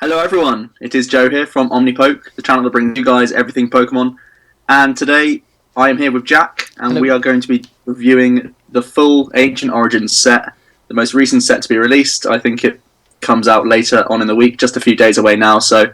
Hello everyone, it is Joe here from Omnipoke, the channel that brings you guys everything Pokemon. And today I am here with Jack, and Hello. we are going to be reviewing the full Ancient Origins set, the most recent set to be released. I think it comes out later on in the week, just a few days away now, so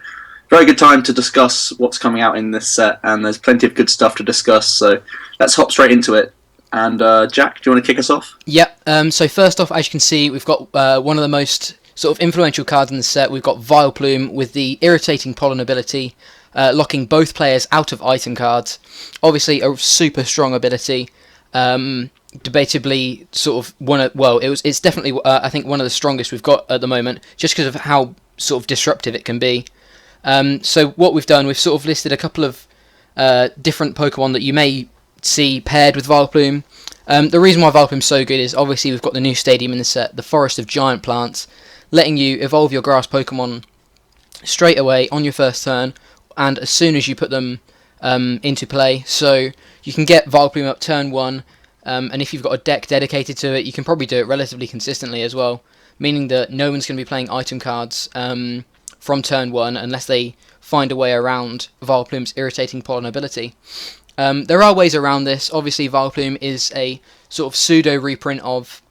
very good time to discuss what's coming out in this set, and there's plenty of good stuff to discuss, so let's hop straight into it. And Jack, do you want to kick us off? Yep. So first off, as you can see, we've got one of the most sort of influential cards in the set. We've got Vileplume with the Irritating Pollen ability, locking both players out of item cards. Obviously, a super strong ability. Debatably, sort of it's definitely I think one of the strongest we've got at the moment, just because of how sort of disruptive it can be. So what we've done, we've sort of listed a couple of different Pokemon that you may see paired with Vileplume. The reason why Vileplume's so good is obviously we've got the new stadium in the set, the Forest of Giant Plants, letting you evolve your grass Pokemon straight away on your first turn, and as soon as you put them into play. So you can get Vileplume up turn 1, and if you've got a deck dedicated to it, you can probably do it relatively consistently as well, meaning that no one's going to be playing item cards from turn 1 unless they find a way around Vileplume's Irritating Pollen ability. There are ways around this. Obviously, Vileplume is a sort of pseudo reprint of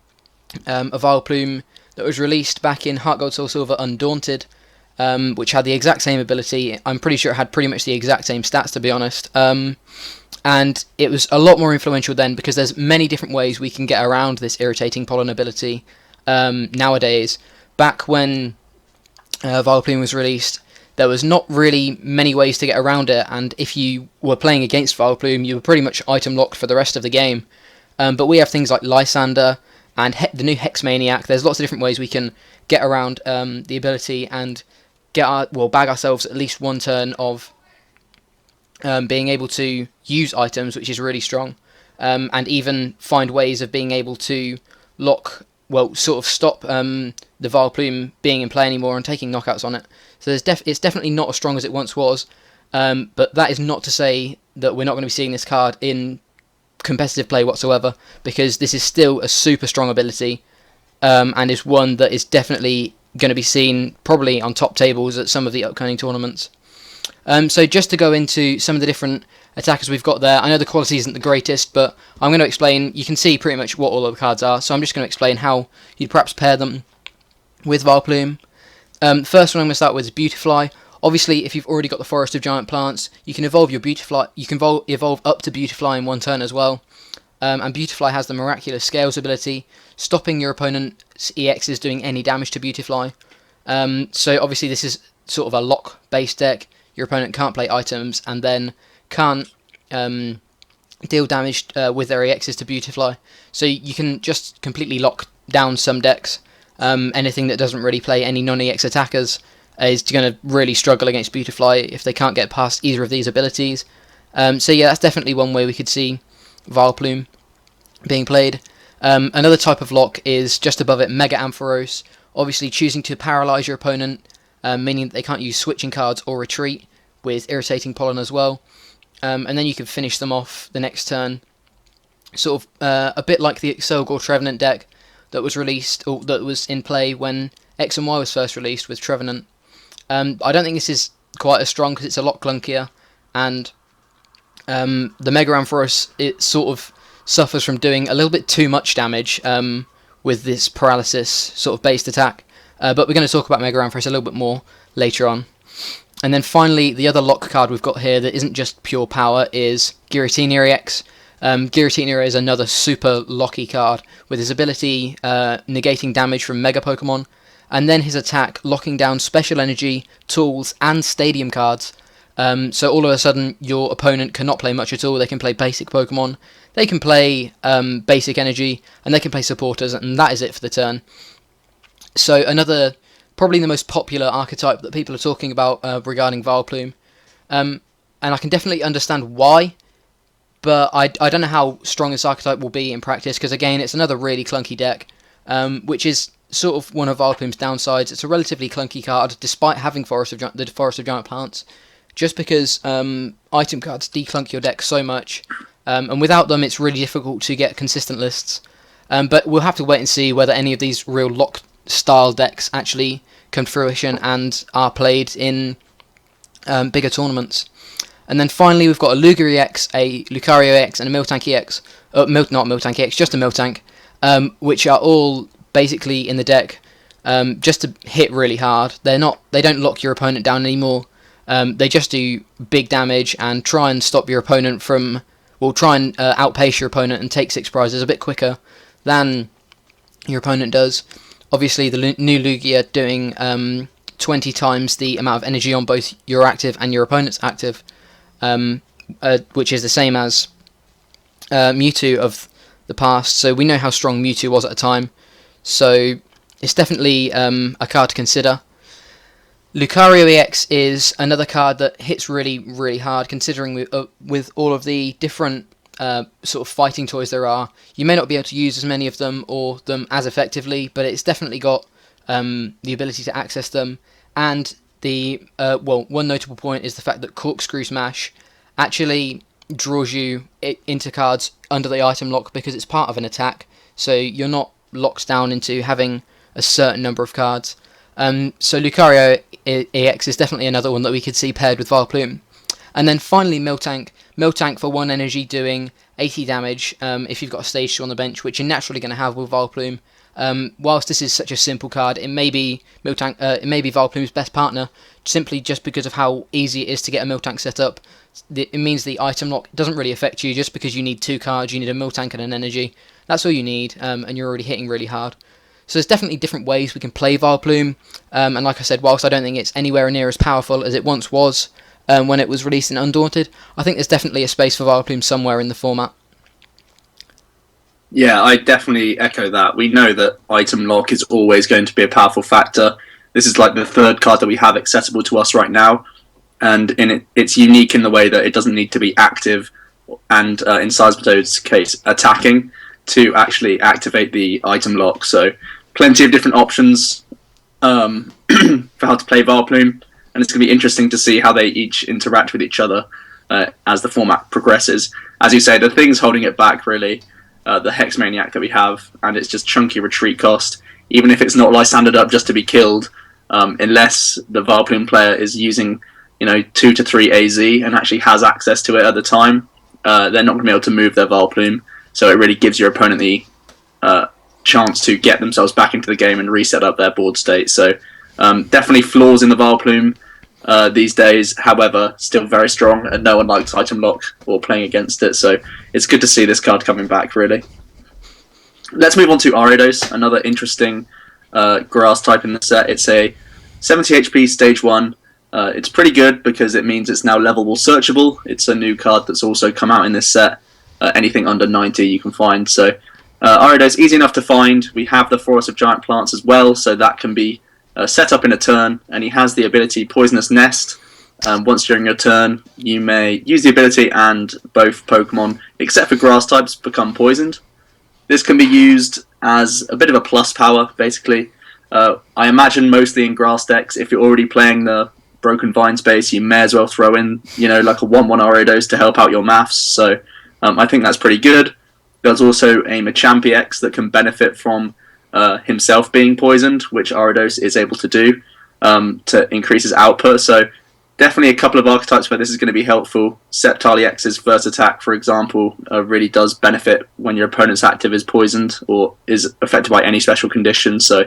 a Vileplume that was released back in Heart Gold Soul Silver Undaunted, which had the exact same ability. I'm pretty sure it had pretty much the exact same stats, to be honest. And it was a lot more influential then, because there's many different ways we can get around this Irritating Pollen ability nowadays. Back when Vileplume was released, there was not really many ways to get around it, and if you were playing against Vileplume, you were pretty much item locked for the rest of the game. But we have things like Lysander and the new Hex Maniac. There's lots of different ways we can get around the ability and bag ourselves at least one turn of being able to use items, which is really strong, and even find ways of being able to stop the Vileplume being in play anymore and taking knockouts on it. So it's definitely not as strong as it once was, but that is not to say that we're not going to be seeing this card in competitive play whatsoever, because this is still a super strong ability, and is one that is definitely going to be seen probably on top tables at some of the upcoming tournaments. So just to go into some of the different attackers we've got there, I know the quality isn't the greatest, but I'm going to explain. You can see pretty much what all of the cards are, so I'm just going to explain how you'd perhaps pair them with Vileplume. The first one I'm going to start with is Beautifly. Obviously, if you've already got the Forest of Giant Plants, you can evolve your Beautifly. You can evolve up to Beautifly in one turn as well. And Beautifly has the Miraculous Scales ability, stopping your opponent's EXs doing any damage to Beautifly. So obviously this is sort of a lock-based deck. Your opponent can't play items and then can't deal damage with their EXs to Beautifly. So you can just completely lock down some decks. Anything that doesn't really play any non-EX attackers is going to really struggle against Beautifly if they can't get past either of these abilities. So yeah, that's definitely one way we could see Vileplume being played. Another type of lock is just above it, Mega Ampharos. Obviously choosing to paralyze your opponent, meaning that they can't use switching cards or retreat with Irritating Pollen as well. And then you can finish them off the next turn. Sort of a bit like the Excelgor Trevenant deck that was released, or that was in play when X and Y was first released with Trevenant. I don't think this is quite as strong because it's a lot clunkier, and the Mega Ampharos, it sort of suffers from doing a little bit too much damage with this paralysis sort of based attack. But we're going to talk about Mega Ampharos a little bit more later on. And then finally, the other lock card we've got here that isn't just pure power is Giratina EX. Giratina is another super locky card, with his ability negating damage from Mega Pokemon, and then his attack locking down Special Energy, Tools, and Stadium cards. So all of a sudden, your opponent cannot play much at all. They can play basic Pokemon, they can play basic Energy, and they can play supporters, and that is it for the turn. So another, probably the most popular archetype that people are talking about regarding Vileplume. And I can definitely understand why, but I don't know how strong this archetype will be in practice, because again, it's another really clunky deck, which is sort of one of Vileplume's downsides. It's a relatively clunky card, despite having the Forest of Giant Plants, just because item cards declunk your deck so much, and without them it's really difficult to get consistent lists. But we'll have to wait and see whether any of these real lock style decks actually come to fruition and are played in bigger tournaments. And then finally we've got a Lugia EX, a Lucario EX, and a Miltank EX. Not Miltank EX, just a Miltank, which are all basically in the deck just to hit really hard. They don't lock your opponent down anymore. They just do big damage and try and stop your opponent from... try and outpace your opponent and take 6 prizes a bit quicker than your opponent does. Obviously, the new Lugia doing 20 times the amount of energy on both your active and your opponent's active, which is the same as Mewtwo of the past. So we know how strong Mewtwo was at the time. So it's definitely a card to consider. Lucario EX is another card that hits really, really hard, considering with all of the different sort of fighting toys there are. You may not be able to use as many of them or them as effectively, but it's definitely got the ability to access them. And one notable point is the fact that Corkscrew Smash actually draws you into cards under the item lock because it's part of an attack, so you're not locked down into having a certain number of cards. So Lucario EX is definitely another one that we could see paired with Vileplume. And then finally Miltank. Miltank for 1 energy doing 80 damage if you've got a stage 2 on the bench, which you're naturally going to have with Vileplume. Whilst this is such a simple card, it may be Vileplume's best partner, simply just because of how easy it is to get a Miltank set up. It means the item lock doesn't really affect you just because you need 2 cards, you need a Miltank and an energy. That's all you need, and you're already hitting really hard. So there's definitely different ways we can play Vileplume, and like I said, whilst I don't think it's anywhere near as powerful as it once was when it was released in Undaunted, I think there's definitely a space for Vileplume somewhere in the format. Yeah, I definitely echo that. We know that item lock is always going to be a powerful factor. This is like the 3rd card that we have accessible to us right now, and it's unique in the way that it doesn't need to be active and, in Seismitoad's case, attacking to actually activate the item lock. So plenty of different options for how to play Vileplume, and it's going to be interesting to see how they each interact with each other as the format progresses. As you say, the thing's holding it back, really, the Hex Maniac that we have, and it's just chunky retreat cost, even if it's not Lysandered up just to be killed, unless the Vileplume player is using 2 to 3 AZ and actually has access to it at the time, they're not going to be able to move their Vileplume. So it really gives your opponent the chance to get themselves back into the game and reset up their board state. So definitely flaws in the Vileplume these days, however, still very strong, and no one likes item lock or playing against it. So it's good to see this card coming back, really. Let's move on to Ariados, another interesting grass type in the set. It's a 70 HP stage 1. It's pretty good because it means it's now levelable searchable. It's a new card that's also come out in this set. Anything under 90 you can find. So Ariados, easy enough to find. We have the Forest of Giant Plants as well, so that can be set up in a turn, and he has the ability Poisonous Nest. Once during your turn, you may use the ability and both Pokemon, except for grass types, become poisoned. This can be used as a bit of a plus power, basically. I imagine mostly in grass decks, if you're already playing the Broken Vine space, you may as well throw in, like a 1/1 Ariados to help out your maths. So I think that's pretty good. There's also a Machamp X that can benefit from himself being poisoned, which Ariados is able to do to increase his output. So definitely a couple of archetypes where this is going to be helpful. Sceptile EX's First Attack, for example, really does benefit when your opponent's active is poisoned or is affected by any special conditions. So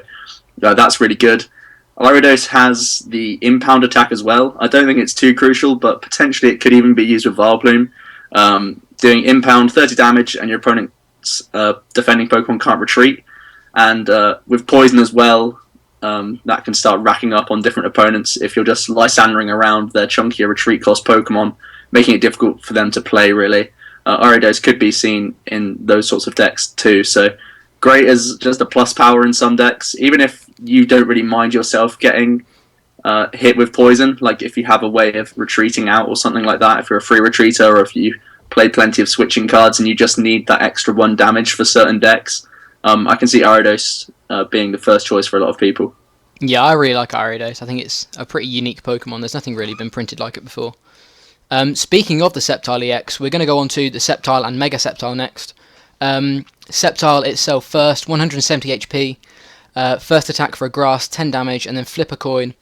that's really good. Ariados has the Impound attack as well. I don't think it's too crucial, but potentially it could even be used with Vileplume. Doing Impound, 30 damage, and your opponent's defending Pokemon can't retreat. And with Poison as well, that can start racking up on different opponents if you're just Lysandering around their chunkier retreat cost Pokemon, making it difficult for them to play, really. Ariados could be seen in those sorts of decks too, so great as just a plus power in some decks, even if you don't really mind yourself getting hit with Poison, like if you have a way of retreating out or something like that, if you're a free retreater or if you play plenty of switching cards and you just need that extra 1 damage for certain decks. I can see Ariados being the first choice for a lot of people. Yeah, I really like Ariados. I think it's a pretty unique Pokemon. There's nothing really been printed like it before. Speaking of the Sceptile EX, we're going to go on to the Sceptile and Mega Sceptile next. Sceptile itself first, 170 HP. First attack for a grass, 10 damage, and then flip a coin.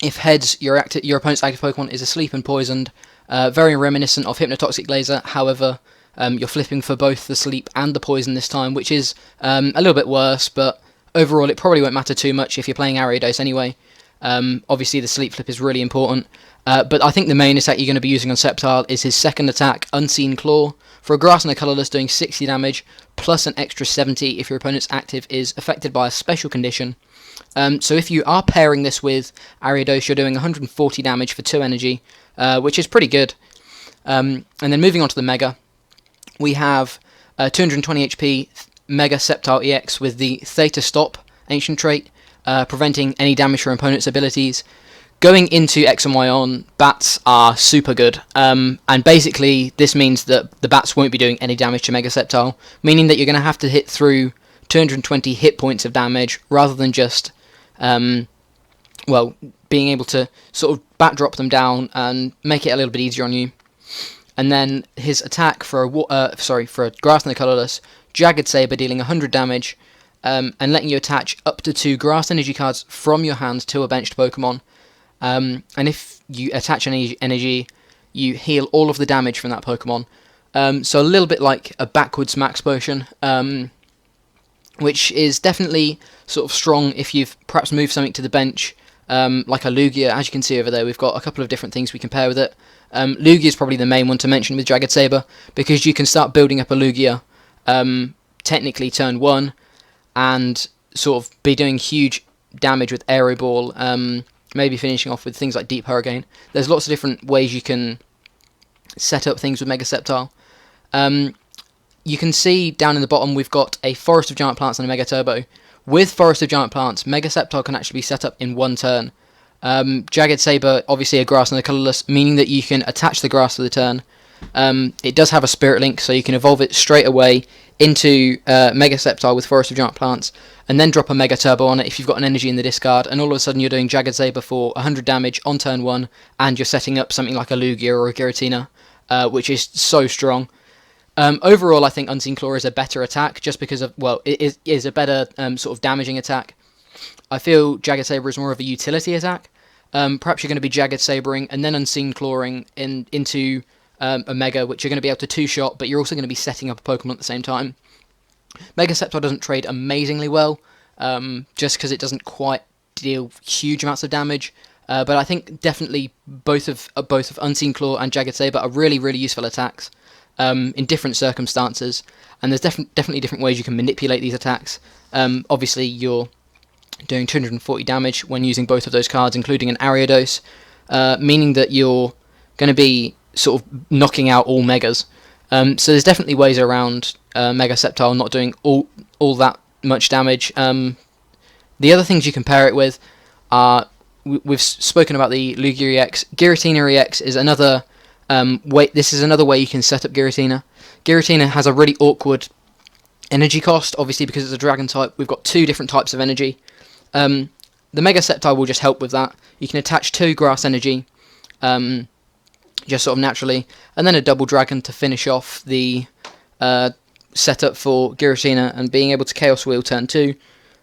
If heads, your opponent's active Pokemon is asleep and poisoned. Very reminiscent of Hypnotoxic Laser, however, you're flipping for both the sleep and the poison this time, which is a little bit worse, but overall it probably won't matter too much if you're playing Ariados anyway. Obviously the sleep flip is really important, but I think the main attack you're going to be using on Sceptile is his second attack, Unseen Claw. For a grass and a colourless, doing 60 damage, plus an extra 70 if your opponent's active is affected by a special condition. So if you are pairing this with Ariados, you're doing 140 damage for 2 energy, which is pretty good. And then moving on to the Mega, we have 220 HP Mega Sceptile EX with the Theta Stop ancient trait, preventing any damage from opponent's abilities. Going into X and Y on, bats are super good, and basically this means that the bats won't be doing any damage to Mega Sceptile, meaning that you're going to have to hit through 220 hit points of damage rather than just, being able to sort of bat drop them down and make it a little bit easier on you. And then his attack for a grass and a colourless, Jagged Saber, dealing 100 damage, and letting you attach up to 2 grass energy cards from your hand to a benched Pokemon. And if you attach an energy, you heal all of the damage from that Pokemon. So a little bit like a backwards max potion, which is definitely sort of strong if you've perhaps moved something to the bench, like a Lugia. As you can see over there, we've got a couple of different things we can pair with it. Lugia is probably the main one to mention with Jagged Saber, because you can start building up a Lugia, technically turn 1, and sort of be doing huge damage with Aero Ball, maybe finishing off with things like Deep Hurricane. There's lots of different ways you can set up things with Mega Sceptile. You can see down in the bottom we've got a Forest of Giant Plants and a Mega Turbo. With Forest of Giant Plants, Mega Sceptile can actually be set up in 1 turn. Jagged Saber, obviously a grass and a colourless, meaning that you can attach the grass to the turn. It does have a Spirit Link, so you can evolve it straight away into Mega Sceptile with Forest of Giant Plants, and then drop a Mega Turbo on it if you've got an energy in the discard, and all of a sudden you're doing Jagged Saber for 100 damage on turn 1, and you're setting up something like a Lugia or a Giratina, which is so strong. Overall, I think Unseen Claw is a better attack, just because of, it is a better sort of damaging attack. I feel Jagged Saber is more of a utility attack. Perhaps you're going to be Jagged Sabering and then Unseen Clawing into a Mega, which you're going to be able to 2-shot, but you're also going to be setting up a Pokemon at the same time. Mega Sceptile doesn't trade amazingly well, just because it doesn't quite deal huge amounts of damage. But I think definitely both of Unseen Claw and Jagged Saber are really, really useful attacks in different circumstances, and there's definitely different ways you can manipulate these attacks. Obviously, you're doing 240 damage when using both of those cards, including an Ariados, meaning that you're going to be sort of knocking out all Megas. So there's definitely ways around Mega Sceptile not doing all that much damage. The other things you can pair it with are, we've spoken about the Lugia EX. Giratina EX is another way. This is another way you can set up Giratina. Giratina has a really awkward energy cost, obviously because it's a dragon type. We've got 2 different types of energy. The Mega Sceptile will just help with that. You can attach 2 grass energy, just sort of naturally, and then a double dragon to finish off the setup for Giratina and being able to Chaos Wheel turn 2.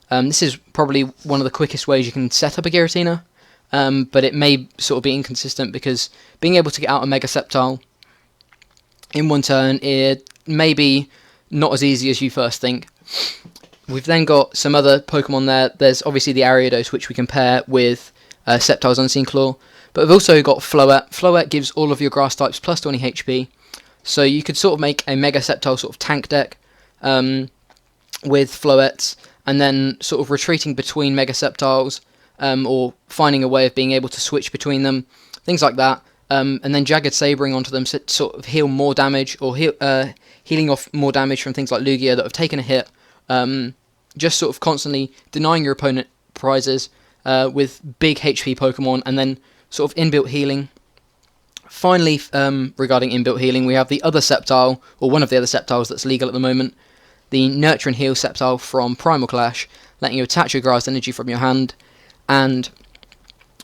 This is probably one of the quickest ways you can set up a Giratina, but it may sort of be inconsistent because being able to get out a Mega Sceptile in 1 turn, it may be not as easy as you first think. We've then got some other Pokemon there. There's obviously the Ariados, which we can pair with Sceptile's Unseen Claw. But we've also got Floette. Floette gives all of your grass types plus 20 HP. So you could sort of make a Mega Sceptile sort of tank deck with Floettes, and then sort of retreating between Mega Sceptiles, or finding a way of being able to switch between them, things like that. And then Jagged Sabering onto them to sort of heal more damage, or healing off more damage from things like Lugia that have taken a hit. Just sort of constantly denying your opponent prizes with big HP Pokemon, and then sort of inbuilt healing. Finally, regarding inbuilt healing, we have the other Sceptile, or one of the other Sceptiles that's legal at the moment, the Nurture and Heal Sceptile from Primal Clash, letting you attach your grass energy from your hand, and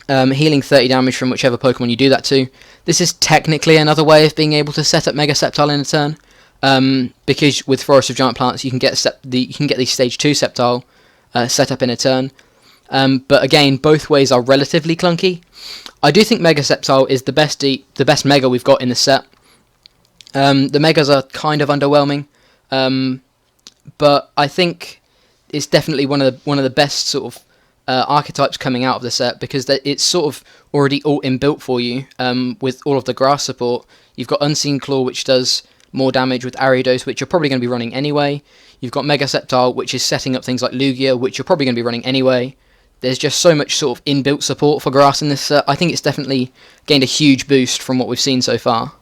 healing 30 damage from whichever Pokemon you do that to. This is technically another way of being able to set up Mega Sceptile in a turn, because with Forest of Giant Plants you can get the Stage 2 Sceptile, set up in a turn. But again, both ways are relatively clunky. I do think Mega Sceptile is the best Mega we've got in the set. The Megas are kind of underwhelming, but I think it's definitely one of the best sort of archetypes coming out of the set, because it's sort of already all inbuilt for you with all of the grass support. You've got Unseen Claw, which does more damage with Ariados, which you're probably going to be running anyway. You've got Mega Sceptile, which is setting up things like Lugia, which you're probably going to be running anyway. There's just so much sort of inbuilt support for grass in this set. I think it's definitely gained a huge boost from what we've seen so far.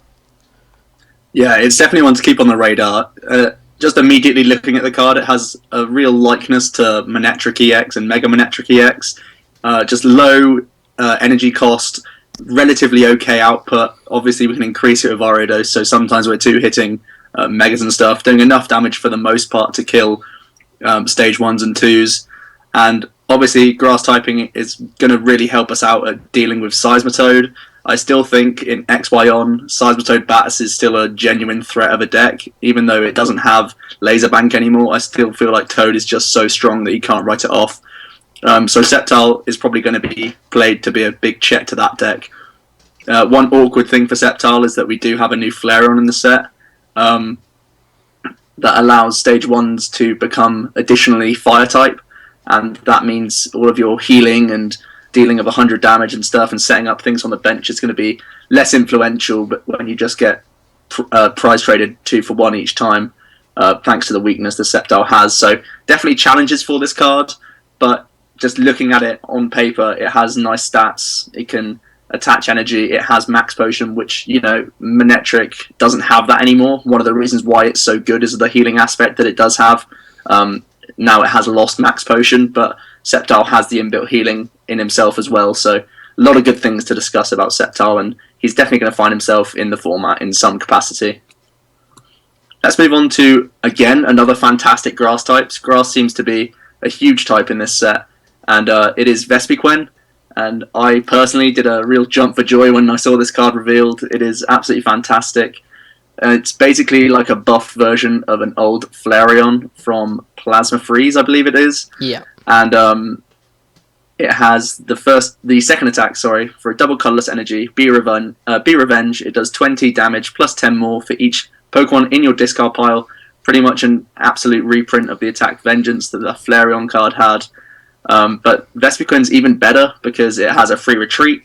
Yeah, it's definitely one to keep on the radar. Just immediately looking at the card, it has a real likeness to Manectric EX and Mega Manectric EX. Just low energy cost, relatively okay output. Obviously, we can increase it with Ariados, so sometimes we're hitting Megas and stuff, doing enough damage for the most part to kill stage 1s and 2s. And obviously, grass typing is going to really help us out at dealing with Seismitoad. I still think in XY on, Seismitoad Batis is still a genuine threat of a deck. Even though it doesn't have Laser Bank anymore, I still feel like Toad is just so strong that you can't write it off. So Sceptile is probably going to be played to be a big check to that deck. One awkward thing for Sceptile is that we do have a new Flareon in the set that allows stage 1s to become additionally Fire type, and that means all of your healing and dealing of 100 damage and stuff and setting up things on the bench is going to be less influential, but when you just get prize traded 2 for 1 each time, thanks to the weakness the Sceptile has. So definitely challenges for this card, but just looking at it on paper, it has nice stats. It can attach energy. It has Max Potion, which, Manectric doesn't have that anymore. One of the reasons why it's so good is the healing aspect that it does have. Now it has lost Max Potion, but Sceptile has the inbuilt healing in himself as well, so a lot of good things to discuss about Sceptile, and he's definitely going to find himself in the format in some capacity. Let's move on to, again, another fantastic grass type. Grass seems to be a huge type in this set, and it is Vespiquen, and I personally did a real jump for joy when I saw this card revealed. It is absolutely fantastic. It's basically like a buffed version of an old Flareon from Plasma Freeze, I believe it is. Yeah. And it has the second attack, for a double colorless energy, Be Revenge. It does 20 damage plus 10 more for each Pokemon in your discard pile. Pretty much an absolute reprint of the attack Vengeance that the Flareon card had. But Vespiquen's even better because it has a free retreat.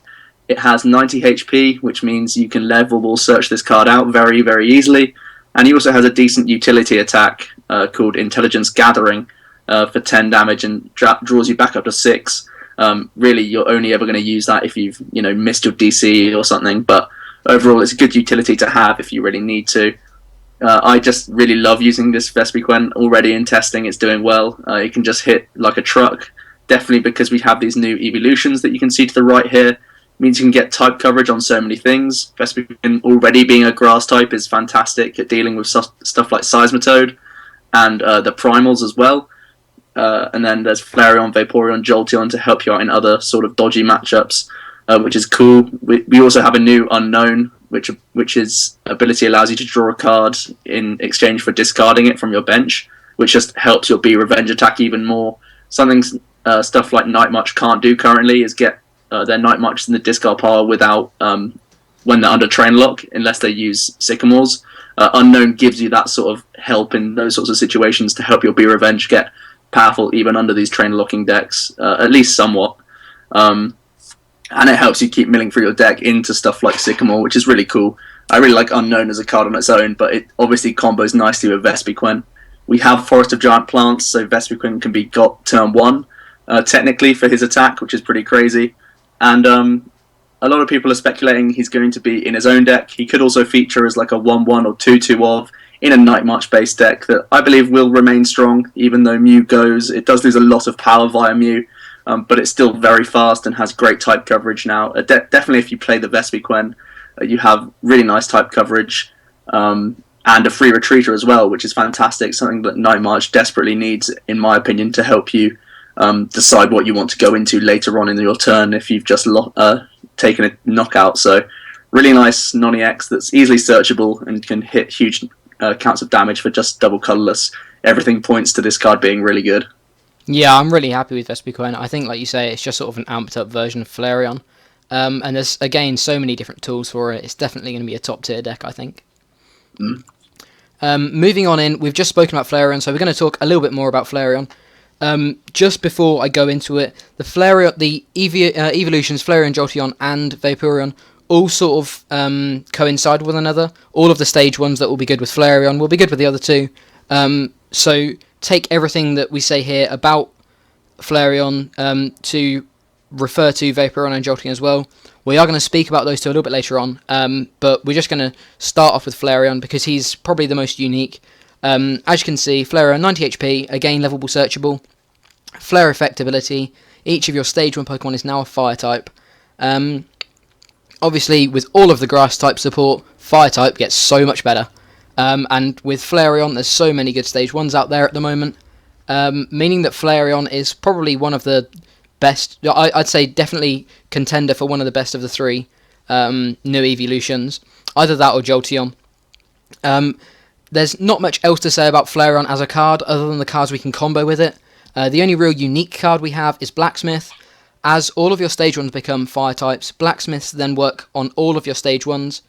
It has 90 HP, which means you can level ball search this card out very, very easily. And he also has a decent utility attack called Intelligence Gathering for 10 damage and draws you back up to 6. Really, you're only ever going to use that if you've missed your DC or something. But overall, it's a good utility to have if you really need to. I just really love using this Vespiquen. Already in testing, it's doing well. It can just hit like a truck. Definitely because we have these new evolutions that you can see to the right here. Means you can get type coverage on so many things. Vespiquen already being a grass type is fantastic at dealing with stuff like Seismitoad and the primals as well. And then there's Flareon, Vaporeon, Jolteon to help you out in other sort of dodgy matchups, which is cool. We also have a new Unknown, which is ability allows you to draw a card in exchange for discarding it from your bench, which just helps your Be Revenge attack even more. Something stuff like Night March can't do currently is get their Night March in the discard pile without when they're under train lock, unless they use Sycamores. Unknown gives you that sort of help in those sorts of situations to help your Be Revenge get powerful even under these train locking decks, at least somewhat. And it helps you keep milling through your deck into stuff like Sycamore, which is really cool. I really like Unknown as a card on its own, but it obviously combos nicely with Vespiquen. We have Forest of Giant Plants, so Vespiquen can be got turn 1, technically, for his attack, which is pretty crazy. And a lot of people are speculating he's going to be in his own deck. He could also feature as like a 1-1 or 2-2 of in a Night March based deck that I believe will remain strong, even though Mew goes. It does lose a lot of power via Mew, but it's still very fast and has great type coverage now. Definitely if you play the Vespiquen, you have really nice type coverage and a free retreater as well, which is fantastic, something that Night March desperately needs, in my opinion, to help you decide what you want to go into later on in your turn if you've just taken a knockout. So really nice non-EX that's easily searchable and can hit huge counts of damage for just double colorless. Everything points to this card being really good. Yeah, I'm really happy with Vespiquen. I think, like you say, it's just sort of an amped up version of Flareon. And there's, again, so many different tools for it. It's definitely going to be a top tier deck, I think. Mm. Moving on in, we've just spoken about Flareon, so we're going to talk a little bit more about Flareon. Just before I go into it, the Flareon, evolutions, Flareon, Jolteon, and Vaporeon all sort of coincide with one another. All of the stage ones that will be good with Flareon will be good with the other two. So take everything that we say here about Flareon to refer to Vaporeon and Jolteon as well. We are going to speak about those two a little bit later on, but we're just going to start off with Flareon because he's probably the most unique. As you can see, Flareon 90 HP, again levelable searchable. Flare effect ability, each of your stage 1 Pokemon is now a fire type. Obviously, with all of the grass type support, fire type gets so much better. And with Flareon, there's so many good stage 1s out there at the moment, meaning that Flareon is probably one of the best, I'd say definitely contender for one of the best of the three new evolutions, either that or Jolteon. There's not much else to say about Flareon as a card other than the cards we can combo with it. The only real unique card we have is Blacksmith. As all of your stage 1s become fire types, Blacksmiths then work on all of your stage 1s.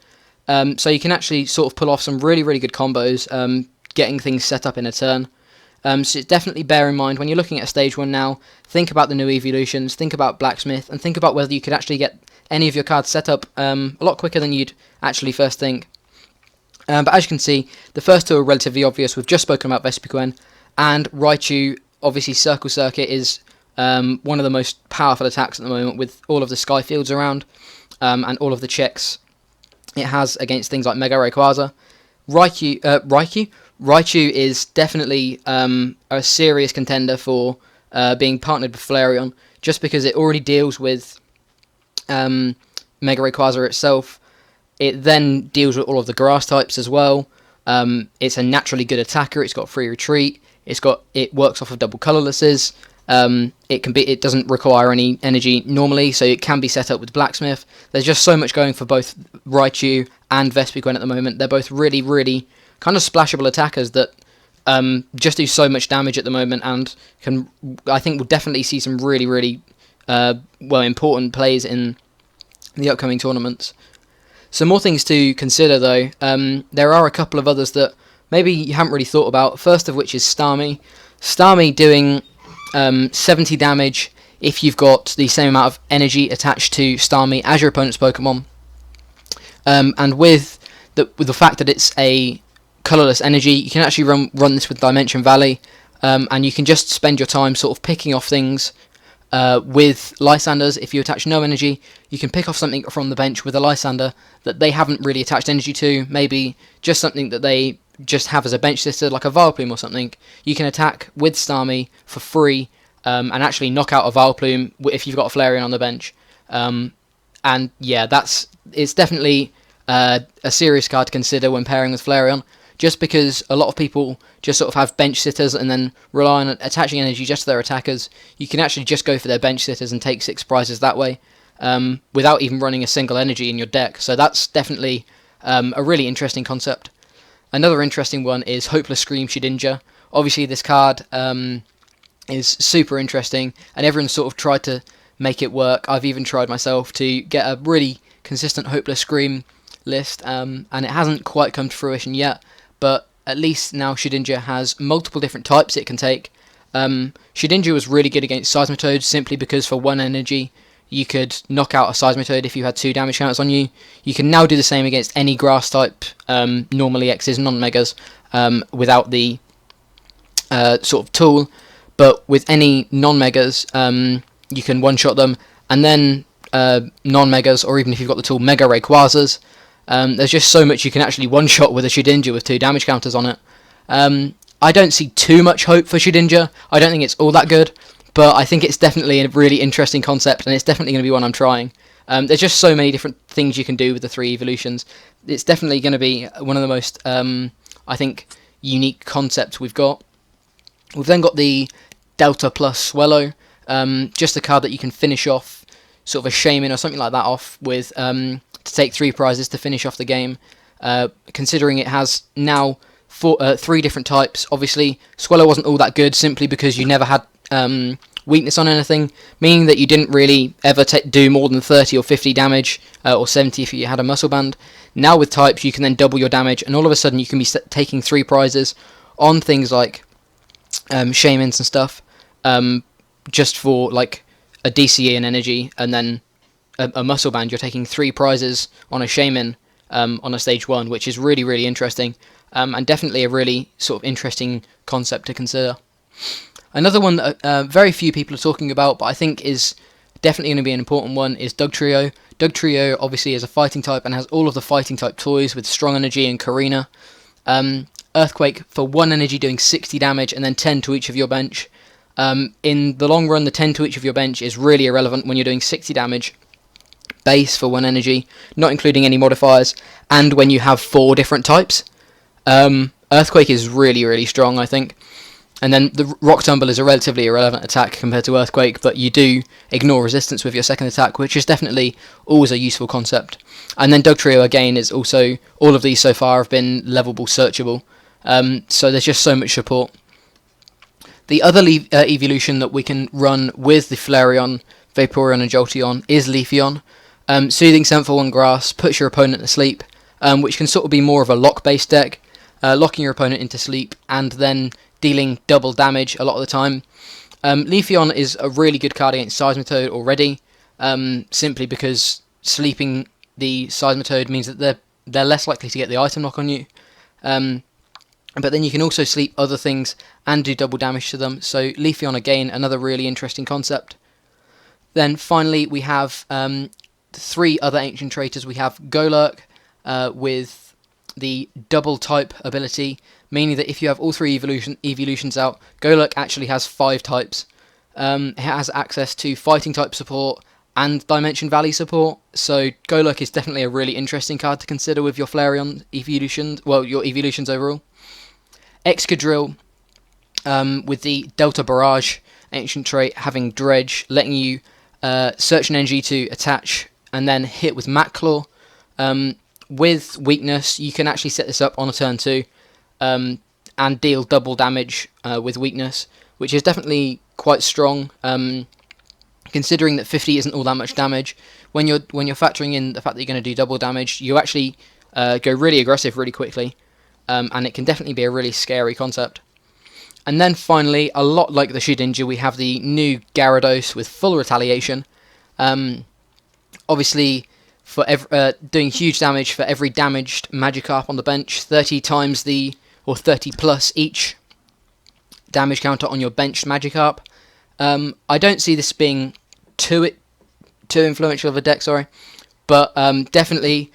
So you can actually sort of pull off some really, really good combos, getting things set up in a turn. So definitely bear in mind when you're looking at a stage 1 now, think about the new evolutions, think about Blacksmith, and think about whether you could actually get any of your cards set up a lot quicker than you'd actually first think. But as you can see, the first two are relatively obvious. We've just spoken about Vespiquen, and Raichu, obviously Circle Circuit is one of the most powerful attacks at the moment with all of the Sky Fields around, and all of the checks it has against things like Mega Rayquaza. Raichu is definitely a serious contender for being partnered with Flareon, just because it already deals with Mega Rayquaza itself. It then deals with all of the grass types as well. It's a naturally good attacker. It's got free retreat. It works off of double colorlesses. It doesn't require any energy normally, so it can be set up with Blacksmith. There's just so much going for both Raichu and Vespiquen at the moment. They're both really, really kind of splashable attackers that just do so much damage at the moment, and I think we'll definitely see some really, really important plays in the upcoming tournaments. Some more things to consider though. There are a couple of others that maybe you haven't really thought about. First of which is Starmie. Starmie doing 70 damage if you've got the same amount of energy attached to Starmie as your opponent's Pokemon. And with the fact that it's a colourless energy, you can actually run this with Dimension Valley, and you can just spend your time sort of picking off things with Lysanders. If you attach no energy, you can pick off something from the bench with a Lysander that they haven't really attached energy to, maybe just something that they just have as a bench sister, like a Vileplume or something. You can attack with Starmie for free, and actually knock out a Vileplume if you've got a Flareon on the bench. And yeah, it's definitely a serious card to consider when pairing with Flareon, just because a lot of people just sort of have bench sitters and then rely on attaching energy just to their attackers. You can actually just go for their bench sitters and take 6 prizes that way, without even running a single energy in your deck. So that's definitely a really interesting concept. Another interesting one is Hopeless Scream Shedinja. Obviously this card is super interesting, and everyone's sort of tried to make it work. I've even tried myself to get a really consistent Hopeless Scream list, and it hasn't quite come to fruition yet, but at least now Shedinja has multiple different types it can take. Shedinja was really good against Seismitoad simply because for 1 energy you could knock out a Seismitoad if you had 2 damage counters on you. You can now do the same against any grass type, normally X's, non-megas, without the sort of tool, but with any non-megas you can one-shot them, and then non-megas, or even if you've got the tool, Mega Rayquazas. There's just so much you can actually one-shot with a Shedinja with 2 damage counters on it. I don't see too much hope for Shedinja. I don't think it's all that good, but I think it's definitely a really interesting concept, and it's definitely going to be one I'm trying. There's just so many different things you can do with the 3 evolutions. It's definitely going to be one of the most, I think, unique concepts we've got. We've then got the Delta Plus Swellow, just a card that you can finish off, sort of a Shaman or something like that off with, to take 3 prizes to finish off the game. Considering it has now 3 different types. Obviously, Swellow wasn't all that good simply because you never had weakness on anything, meaning that you didn't really ever do more than 30 or 50 damage, or 70 if you had a muscle band. Now with types, you can then double your damage, and all of a sudden you can be taking 3 prizes on things like shamans and stuff, just for like a DCE and energy, and then a muscle band. You're taking 3 prizes on a shaman on a stage 1, which is really, really interesting, and definitely a really sort of interesting concept to consider. Another one that very few people are talking about, but I think is definitely going to be an important one, is Dugtrio. Dugtrio obviously is a fighting type and has all of the fighting type toys with strong energy and Karina. Earthquake for 1 energy doing 60 damage and then 10 to each of your bench. In the long run, the 10 to each of your bench is really irrelevant when you're doing 60 damage base for 1 energy, not including any modifiers, and when you have 4 different types. Earthquake is really, really strong, I think. And then the Rock Tumble is a relatively irrelevant attack compared to Earthquake, but you do ignore resistance with your second attack, which is definitely always a useful concept. And then Dugtrio again is also, all of these so far have been levelable, searchable, so there's just so much support. The other evolution that we can run with the Flareon, Vaporeon and Jolteon is Leafeon. Soothing Scent for 1 grass, puts your opponent to sleep, which can sort of be more of a lock-based deck, locking your opponent into sleep and then dealing double damage a lot of the time. Leafeon is a really good card against Seismitoad already, simply because sleeping the Seismitoad means that they're less likely to get the item lock on you. But then you can also sleep other things and do double damage to them, so Leafeon again, another really interesting concept. Then finally we have 3 other ancient traitors. We have Golurk with the double type ability, meaning that if you have all 3 evolutions out, Golurk actually has 5 types. It has access to fighting type support and Dimension Valley support, so Golurk is definitely a really interesting card to consider with your Flareon evolutions, well, your evolutions overall. Excadrill, with the Delta Barrage ancient trait, having Dredge, letting you search an energy to attach and then hit with Mat Claw. With weakness, you can actually set this up on a turn 2 and deal double damage with weakness, which is definitely quite strong, considering that 50 isn't all that much damage. When you're factoring in the fact that you're going to do double damage, you actually go really aggressive really quickly, and it can definitely be a really scary concept. And then finally, a lot like the Shedinja, we have the new Gyarados with full retaliation. Obviously, for doing huge damage for every damaged Magikarp on the bench, 30 times or 30 plus each damage counter on your benched Magikarp. I don't see this being too influential of a deck, but definitely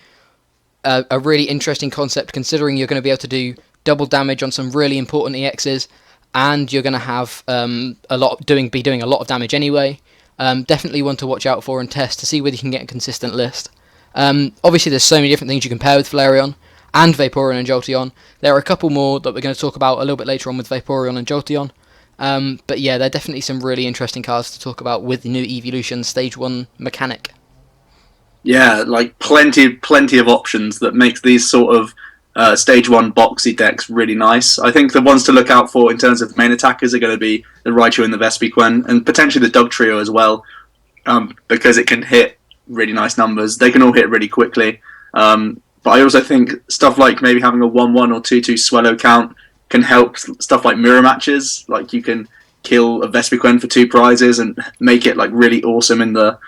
a really interesting concept, considering you're going to be able to do double damage on some really important EXs, and you're going to have be doing a lot of damage anyway. Definitely one to watch out for and test to see whether you can get a consistent list. Obviously there's so many different things you can pair with Flareon and Vaporeon and Jolteon. There are a couple more that we're going to talk about a little bit later on with Vaporeon and Jolteon. But yeah, there are definitely some really interesting cards to talk about with the new evolution stage 1 mechanic. Yeah, like plenty of options that makes these sort of stage 1 boxy decks really nice. I think the ones to look out for in terms of main attackers are going to be the Raichu and the Vespiquen, and potentially the Dugtrio as well, because it can hit really nice numbers. They can all hit really quickly. But I also think stuff like maybe having a 1-1 or 2-2 Swallow count can help stuff like mirror matches. Like you can kill a Vespiquen for 2 prizes and make it like really awesome in the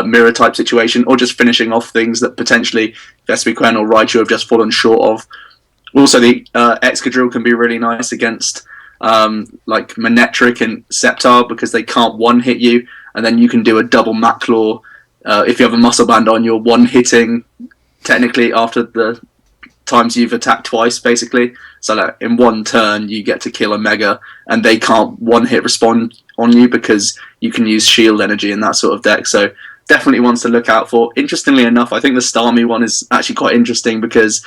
mirror type situation, or just finishing off things that potentially Vespiquen or Raichu have just fallen short of. Also, the Excadrill can be really nice against like Manectric and Sceptile, because they can't one-hit you, and then you can do a double Mat Claw. If you have a Muscle Band on, you're one-hitting technically after the times you've attacked twice, basically. So like, in one turn, you get to kill a Mega, and they can't one-hit respond on you because you can use Shield Energy in that sort of deck. So definitely ones to look out for. Interestingly enough, I think the Starmie one is actually quite interesting because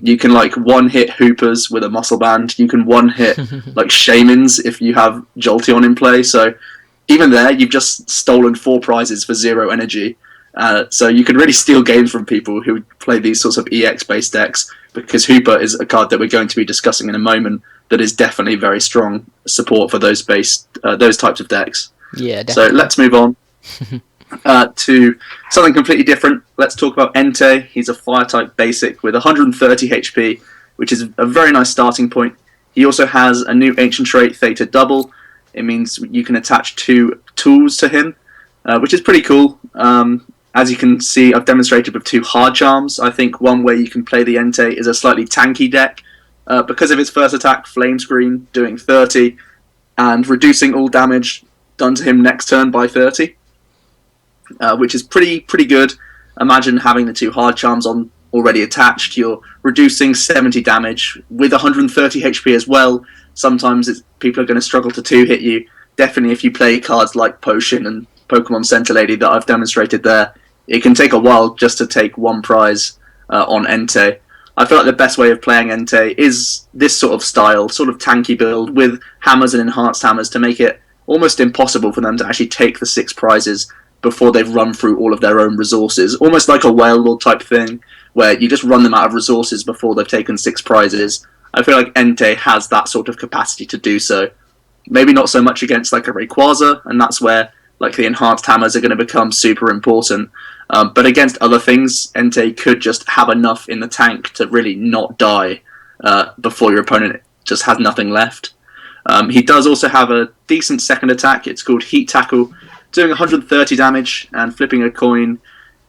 you can like one-hit Hoopers with a Muscle Band. You can one-hit like Shamans if you have Jolteon in play. So even there, you've just stolen 4 prizes for 0 energy. So you can really steal games from people who play these sorts of EX-based decks, because Hooper is a card that we're going to be discussing in a moment. that is definitely very strong support for those types of decks. Yeah, So definitely. let's move on to something completely different. Let's talk about Entei. He's a fire type basic with 130 HP, which is a very nice starting point. He also has a new ancient trait, Theta Double. It means you can attach 2 tools to him, which is pretty cool. As you can see, I've demonstrated with 2 hard charms. I think one way you can play the Entei is a slightly tanky deck. Because of his first attack, Flame Screen, doing 30, and reducing all damage done to him next turn by 30, which is pretty good. Imagine having the 2 hard charms on already attached. You're reducing 70 damage with 130 HP as well. Sometimes people are going to struggle to 2-hit you. Definitely if you play cards like Potion and Pokemon Center Lady that I've demonstrated there, it can take a while just to take 1 prize on Entei. I feel like the best way of playing Entei is this sort of style, sort of tanky build with hammers and enhanced hammers to make it almost impossible for them to actually take the 6 prizes before they've run through all of their own resources. Almost like a Whale Lord type thing, where you just run them out of resources before they've taken 6 prizes. I feel like Entei has that sort of capacity to do so. Maybe not so much against like a Rayquaza, and that's where like the enhanced hammers are going to become super important. But against other things, Entei could just have enough in the tank to really not die before your opponent just has nothing left. He does also have a decent second attack. It's called Heat Tackle, doing 130 damage and flipping a coin.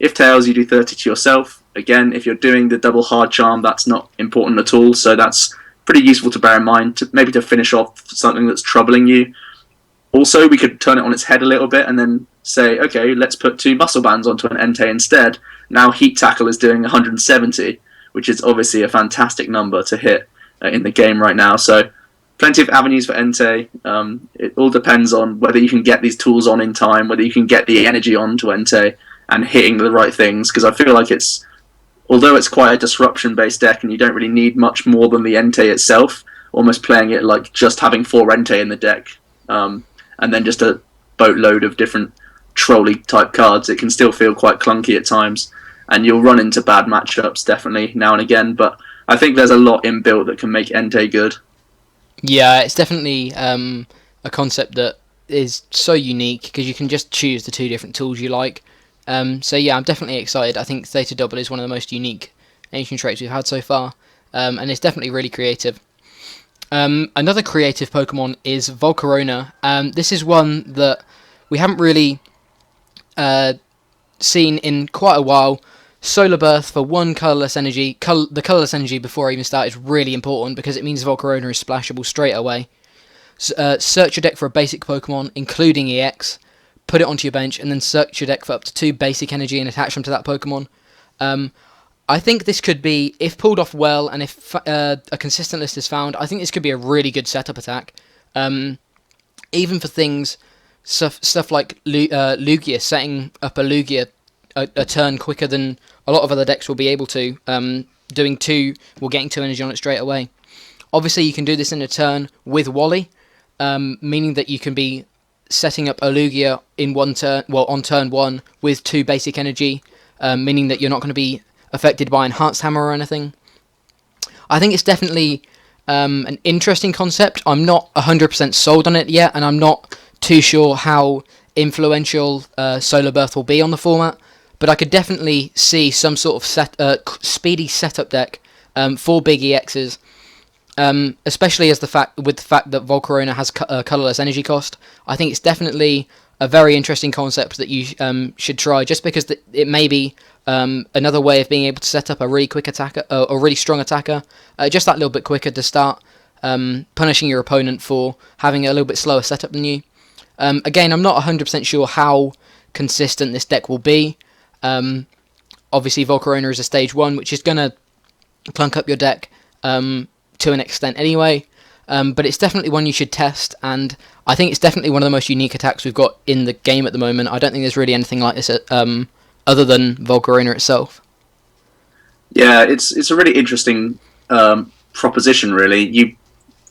If tails, you do 30 to yourself. Again, if you're doing the double hard charm, that's not important at all, so that's pretty useful to bear in mind, maybe to finish off something that's troubling you. Also, we could turn it on its head a little bit and then say, okay, let's put 2 muscle bands onto an Entei instead. Now Heat Tackle is doing 170, which is obviously a fantastic number to hit in the game right now. So plenty of avenues for Entei. It all depends on whether you can get these tools on in time, whether you can get the energy onto Entei and hitting the right things, because I feel like although it's quite a disruption-based deck and you don't really need much more than the Entei itself, almost playing it like just having 4 Entei in the deck, and then just a boatload of different trolley-type cards, it can still feel quite clunky at times, and you'll run into bad matchups, definitely, now and again, but I think there's a lot inbuilt that can make Entei good. Yeah, it's definitely a concept that is so unique because you can just choose the 2 different tools you like. So yeah, I'm definitely excited. I think Theta Double is one of the most unique ancient traits we've had so far, and it's definitely really creative. Another creative Pokemon is Volcarona. This is one that we haven't really seen in quite a while. Solar Birth for 1 colourless energy. The colourless energy before I even start is really important because it means Volcarona is splashable straight away. Search your deck for a basic Pokemon, including EX, put it onto your bench, and then search your deck for up to 2 basic energy and attach them to that Pokemon. I think this could be, if pulled off well, and if a consistent list is found, I think this could be a really good setup attack. Even for things, stuff like Lugia, setting up a Lugia a turn quicker than a lot of other decks will be able to. Getting 2 energy on it straight away. Obviously, you can do this in a turn with Wally, meaning that you can be setting up a Lugia on turn 1 with 2 basic energy, meaning that you're not going to be affected by Enhanced Hammer or anything. I think it's definitely an interesting concept. I'm not 100% sold on it yet, and I'm not too sure how influential Solar Birth will be on the format, but I could definitely see some sort of speedy setup deck for big EXs, especially with the fact that Volcarona has a colourless energy cost. I think it's definitely a very interesting concept that you should try, just because it may be another way of being able to set up a really quick attacker, a really strong attacker, just that little bit quicker to start punishing your opponent for having a little bit slower setup than you. Again, I'm not 100% sure how consistent this deck will be. Obviously, Volcarona is a stage 1, which is going to clunk up your deck to an extent anyway, but it's definitely one you should test, and I think it's definitely one of the most unique attacks we've got in the game at the moment. I don't think there's really anything like this other than Volcarona itself. Yeah, it's a really interesting proposition, really. You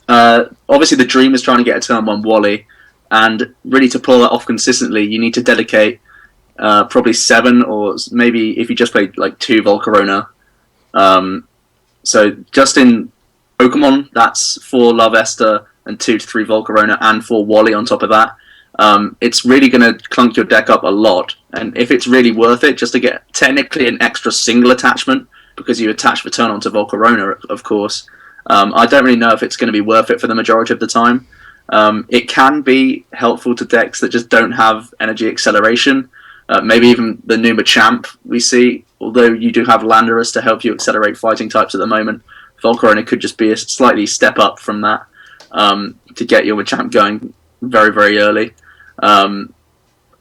obviously the dream is trying to get a turn 1 Wally, and really to pull that off consistently, you need to dedicate probably 7, or maybe if you just played like 2 Volcarona. So just in Pokemon, that's 4 Larvesta and 2 to 3 Volcarona and 4 Wally on top of that. It's really going to clunk your deck up a lot. And if it's really worth it, just to get technically an extra single attachment, because you attach the turn onto Volcarona, of course, I don't really know if it's going to be worth it for the majority of the time. It can be helpful to decks that just don't have energy acceleration. Maybe even the new Machamp we see, although you do have Landorus to help you accelerate fighting types at the moment. Volcarona could just be a slightly step up from that to get your Machamp going very, very early.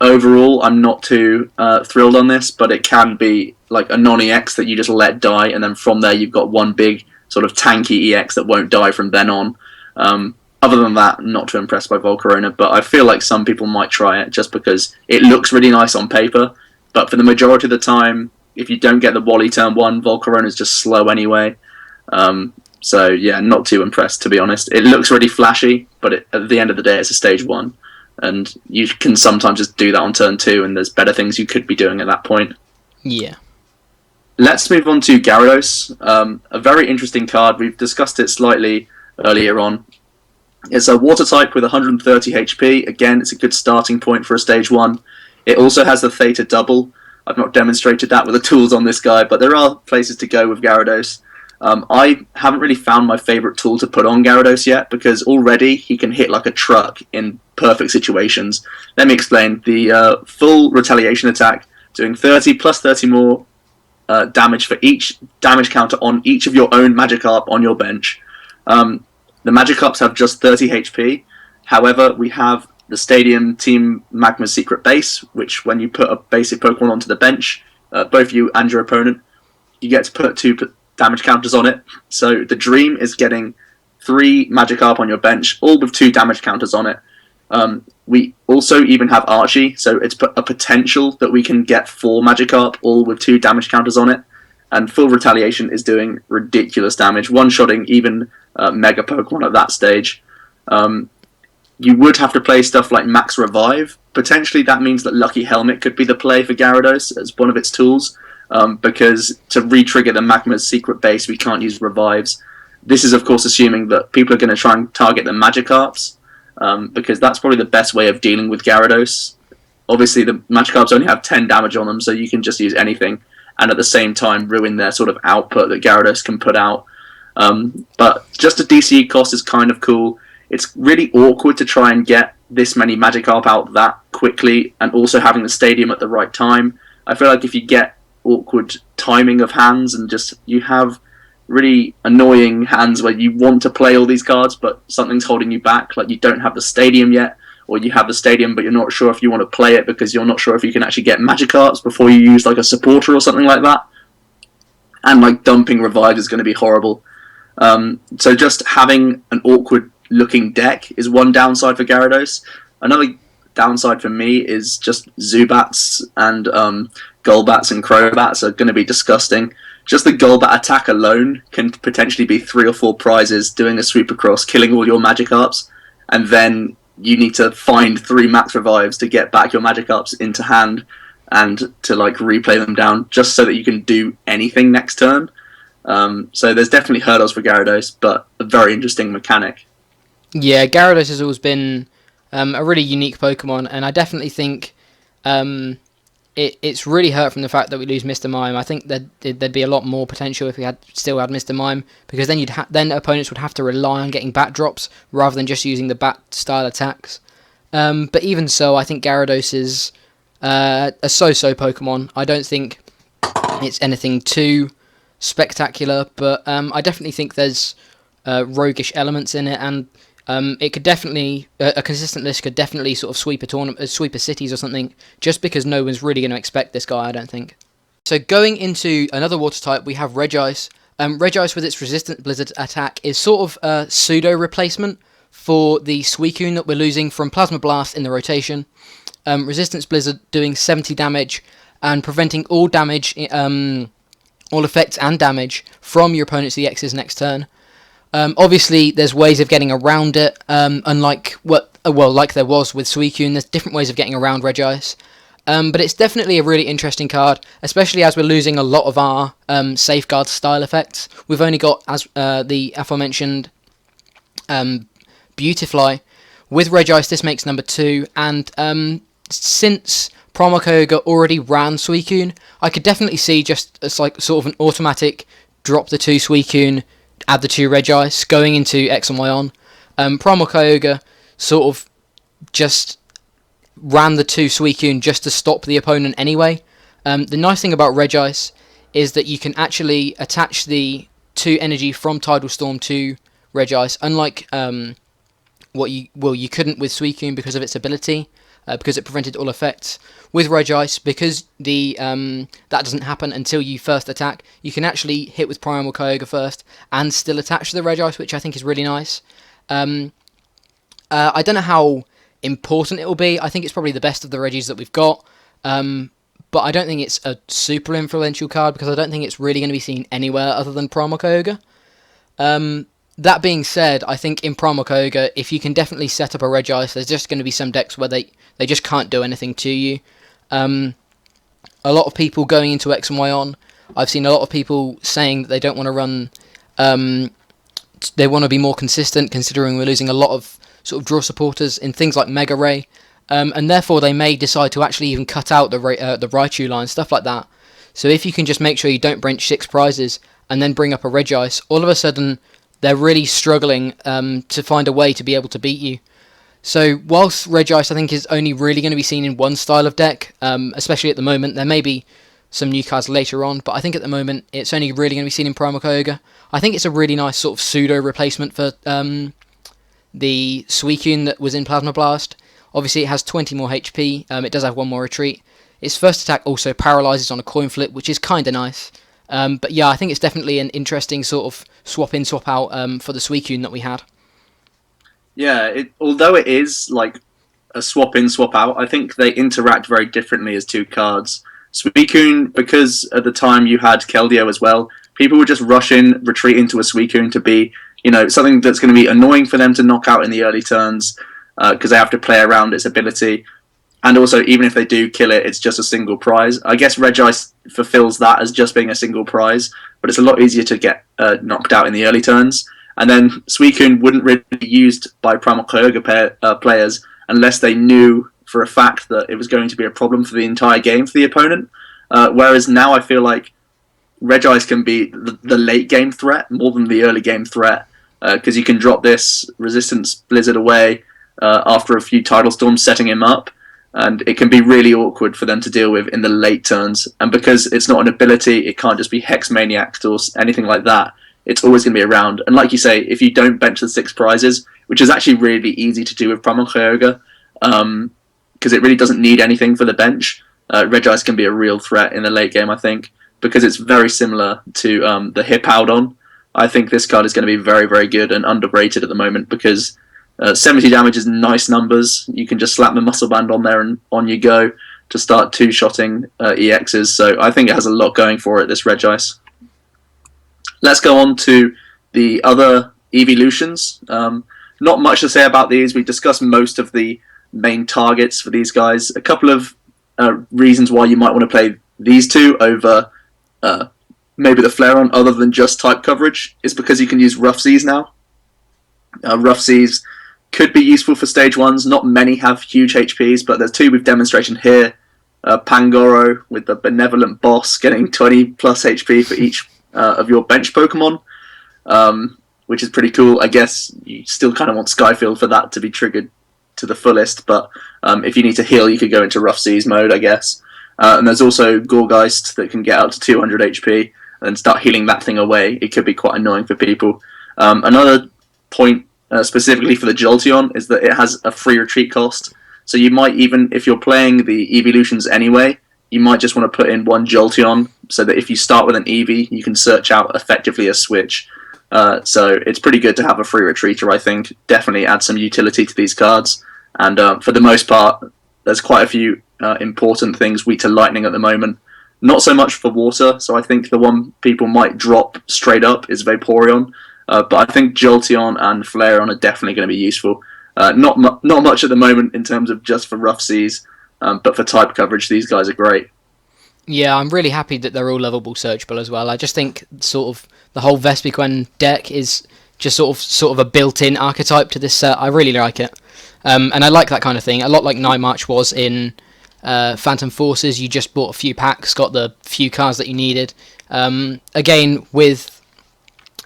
Overall, I'm not too thrilled on this, but it can be like a non-EX that you just let die, and then from there you've got one big sort of tanky EX that won't die from then on. Other than that, not too impressed by Volcarona, but I feel like some people might try it just because it looks really nice on paper, but for the majority of the time, if you don't get the Wally turn 1, Volcarona's just slow anyway. So yeah, not too impressed, to be honest. It looks really flashy, but at the end of the day, it's a stage 1, and you can sometimes just do that on turn 2, and there's better things you could be doing at that point. Yeah. Let's move on to Gyarados, a very interesting card. We've discussed it slightly earlier on. It's a water type with 130 HP. Again, it's a good starting point for a stage 1. It also has the Theta double. I've not demonstrated that with the tools on this guy, but there are places to go with Gyarados. I haven't really found my favourite tool to put on Gyarados yet, because already he can hit like a truck in perfect situations. Let me explain. The full retaliation attack, doing 30 plus 30 more damage for each damage counter on each of your own Magikarp on your bench. The Magikarps have just 30 HP. However, we have the Stadium Team Magma's Secret Base, which when you put a basic Pokemon onto the bench, both you and your opponent, you get to put 2 damage counters on it. So the dream is getting 3 Magikarp on your bench, all with 2 damage counters on it. We also even have Archie, so it's a potential that we can get 4 Magikarp, all with 2 damage counters on it. And full retaliation is doing ridiculous damage, one-shotting even Mega Pokemon at that stage. You would have to play stuff like Max Revive. Potentially that means that Lucky Helmet could be the play for Gyarados as one of its tools, because to re-trigger the Magma's Secret Base, we can't use Revives. This is, of course, assuming that people are going to try and target the Magikarps, because that's probably the best way of dealing with Gyarados. Obviously, the Magikarps only have 10 damage on them, so you can just use anything, and at the same time ruin their sort of output that Gyarados can put out. But just a DCE cost is kind of cool. It's really awkward to try and get this many Magikarp out that quickly, and also having the Stadium at the right time. I feel like if you get awkward timing of hands, and just you have really annoying hands where you want to play all these cards, but something's holding you back, like you don't have the Stadium yet, or you have the Stadium but you're not sure if you want to play it because you're not sure if you can actually get Magikarps before you use like a supporter or something like that. And like dumping Revive is going to be horrible. So just having an awkward looking deck is one downside for Gyarados. Another downside for me is just Zubats and Golbats and Crobats are going to be disgusting. Just the Golbat attack alone can potentially be 3 or 4 prizes, doing a sweep across, killing all your Magikarps, and then you need to find 3 Max Revives to get back your Magikarps into hand and to like replay them down just so that you can do anything next turn. So there's definitely hurdles for Gyarados, but a very interesting mechanic. Yeah, Gyarados has always been a really unique Pokemon, and I definitely think it's really hurt from the fact that we lose Mr. Mime. I think there'd be a lot more potential if we still had Mr. Mime, because then then opponents would have to rely on getting bat drops rather than just using the bat style attacks. But even so, I think Gyarados is a so-so Pokemon. I don't think it's anything too spectacular, but I definitely think there's roguish elements in it, and it could definitely, a consistent list could definitely sort of sweep a tournament, sweep a cities or something, just because no one's really going to expect this guy, I don't think. So going into another water type, we have Regice. Regice with its Resistant Blizzard attack is sort of a pseudo replacement for the Suicune that we're losing from Plasma Blast in the rotation. Resistance Blizzard doing 70 damage and preventing all damage, all effects and damage from your opponent's EXs next turn. Obviously, there's ways of getting around it, unlike like there was with Suicune. There's different ways of getting around Regice. But it's definitely a really interesting card, especially as we're losing a lot of our safeguard style effects. We've only got, as the aforementioned Beautifly. With Regice, this makes number 2, and since Promokoga already ran Suicune, I could definitely see just as like sort of an automatic drop the 2 Suicune, add the 2 Regice, going into X and Y on. Promokoga sort of just ran the 2 Suicune just to stop the opponent anyway. The nice thing about Regice is that you can actually attach the 2 energy from Tidal Storm to Regice, unlike you couldn't with Suicune because of its ability, because it prevented all effects. With Regice, because that doesn't happen until you first attack, you can actually hit with Primal Kyogre first and still attach to the Regice, which I think is really nice. I don't know how important it will be. I think it's probably the best of the Regis that we've got, but I don't think it's a super influential card because I don't think it's really going to be seen anywhere other than Primal Kyogre. That being said, I think in Primal Kyogre, if you can definitely set up a Regice, there's just going to be some decks where they just can't do anything to you. A lot of people going into X and Y on, I've seen a lot of people saying that they don't want to run, they want to be more consistent considering we're losing a lot of sort of draw supporters in things like Mega Ray, and therefore they may decide to actually even cut out the Raichu line, stuff like that. So if you can just make sure you don't bench 6 prizes and then bring up a Regice, all of a sudden they're really struggling to find a way to be able to beat you. So whilst Regice I think is only really going to be seen in one style of deck, especially at the moment, there may be some new cards later on, but I think at the moment it's only really going to be seen in Primal Kyogre. I think it's a really nice sort of pseudo replacement for the Suicune that was in Plasma Blast. Obviously it has 20 more HP, it does have 1 more retreat. Its first attack also paralyzes on a coin flip, which is kind of nice. But yeah, I think it's definitely an interesting sort of swap in, swap out for the Suicune that we had. Yeah, although it is like a swap in, swap out, I think they interact very differently as 2 cards. Suicune, because at the time you had Keldeo as well, people would just rush in, retreat into a Suicune to be, something that's going to be annoying for them to knock out in the early turns because they have to play around its ability. And also, even if they do kill it, it's just a single prize. I guess Regice fulfills that as just being a single prize, but it's a lot easier to get knocked out in the early turns. And then Suicune wouldn't really be used by Primal Kyogre players unless they knew for a fact that it was going to be a problem for the entire game for the opponent. Whereas now I feel like Regice can be the late game threat more than the early game threat, because you can drop this Resistance Blizzard away after a few Tidal Storms setting him up, and it can be really awkward for them to deal with in the late turns. And because it's not an ability, it can't just be Hex Maniac or anything like that. It's always going to be around. And like you say, if you don't bench the 6 prizes, which is actually really easy to do with Primal Kyogre, because it really doesn't need anything for the bench, Regice can be a real threat in the late game, I think, because it's very similar to the Hippowdon. I think this card is going to be very, very good and underrated at the moment because 70 damage is nice numbers. You can just slap the Muscle Band on there and on you go to start 2-shotting EXs. So I think it has a lot going for it, this Regice. Let's go on to the other evolutions. Not much to say about these. We discussed most of the main targets for these guys. A couple of reasons why you might want to play these 2 over maybe the Flareon other than just type coverage is because you can use Rough Seas now. Rough Seas could be useful for stage 1s. Not many have huge HPs, but there's 2 with demonstration here. Pangoro with the Benevolent Boss getting 20 plus HP for each of your bench Pokemon, which is pretty cool. I guess you still kind of want Skyfield for that to be triggered to the fullest, but if you need to heal, you could go into Rough Seas mode, I guess. And there's also Gorgeist that can get up to 200 HP and start healing that thing away. It could be quite annoying for people. Another point specifically for the Jolteon is that it has a free retreat cost. So you might even, if you're playing the evolutions anyway, you might just want to put in 1 Jolteon so that if you start with an Eevee, you can search out effectively a switch. So it's pretty good to have a free retreater, I think. Definitely add some utility to these cards. And for the most part, there's quite a few important things weak to lightning at the moment. Not so much for water, so I think the one people might drop straight up is Vaporeon. But I think Jolteon and Flareon are definitely going to be useful. Not much at the moment in terms of just for Rough Seas. But for type coverage, these guys are great. Yeah, I'm really happy that they're all lovable searchable as well. I just think sort of the whole Vespiquen deck is just sort of a built-in archetype to this set. I really like it, and I like that kind of thing a lot. Like Night March was in Phantom Forces. You just bought a few packs, got the few cards that you needed. Again, with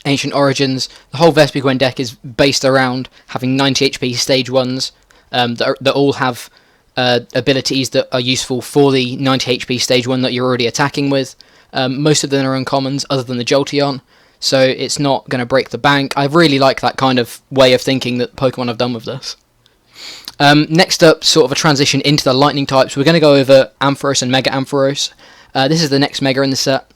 Ancient Origins, the whole Vespiquen deck is based around having 90 HP stage 1s that all have abilities that are useful for the 90 HP stage 1 that you're already attacking with. Most of them are uncommons other than the Jolteon, so it's not going to break the bank. I really like that kind of way of thinking that Pokemon have done with this. Next up, sort of a transition into the lightning types. We're going to go over Ampharos and Mega Ampharos. This is the next Mega in the set.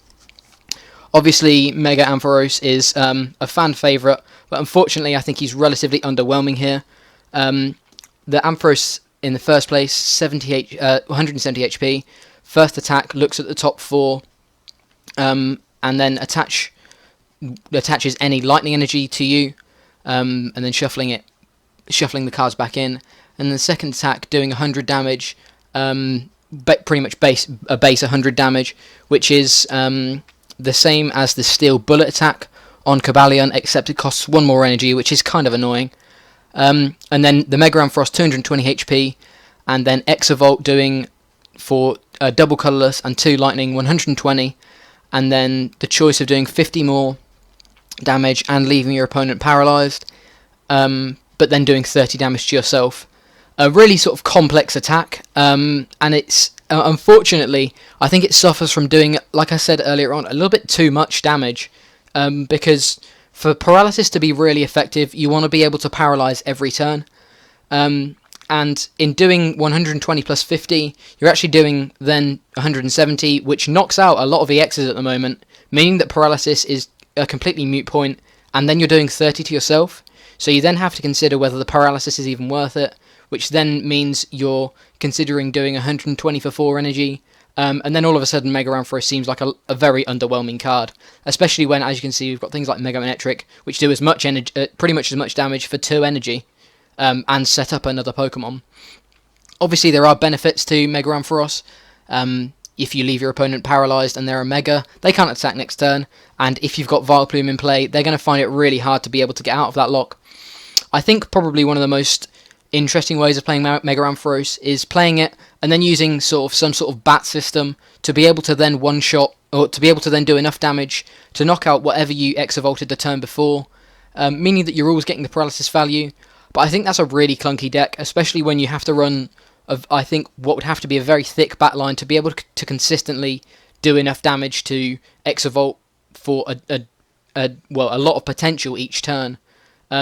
Obviously, Mega Ampharos is a fan favourite, but unfortunately I think he's relatively underwhelming here. The Ampharos in the first place, 170 HP. First attack looks at the top 4, and then attaches any lightning energy to you, and then shuffling the cards back in. And the second attack doing 100 damage, pretty much base 100 damage, which is the same as the Steel Bullet attack on Cobalion, except it costs 1 more energy, which is kind of annoying. And then the Mega Ampharos 220 HP, and then Exavolt doing for double colourless and 2 lightning 120, and then the choice of doing 50 more damage and leaving your opponent paralysed, but then doing 30 damage to yourself. A really sort of complex attack, and it's unfortunately I think it suffers from doing, like I said earlier on, a little bit too much damage, because for paralysis to be really effective, you want to be able to paralyze every turn. And in doing 120 plus 50, you're actually doing then 170, which knocks out a lot of EXs at the moment, meaning that paralysis is a completely moot point, and then you're doing 30 to yourself. So you then have to consider whether the paralysis is even worth it, which then means you're considering doing 120 for 4 energy, and then all of a sudden Mega Ampharos seems like a very underwhelming card, especially when, as you can see, we've got things like Mega Manectric, which do as much pretty much as much damage for 2 energy, and set up another Pokemon. Obviously, there are benefits to Mega Ampharos. If you leave your opponent paralysed and they're a Mega, they can't attack next turn, and if you've got Vileplume in play, they're going to find it really hard to be able to get out of that lock. I think probably one of the most interesting ways of playing Mega Ampharos is playing it and then using some sort of bat system to be able to then one-shot, or to be able to then do enough damage to knock out whatever you Exavolted the turn before, meaning that you're always getting the paralysis value. But I think that's a really clunky deck, especially when you have to run, I think, what would have to be a very thick backline to be able to consistently do enough damage to Exavolt for a lot of potential each turn.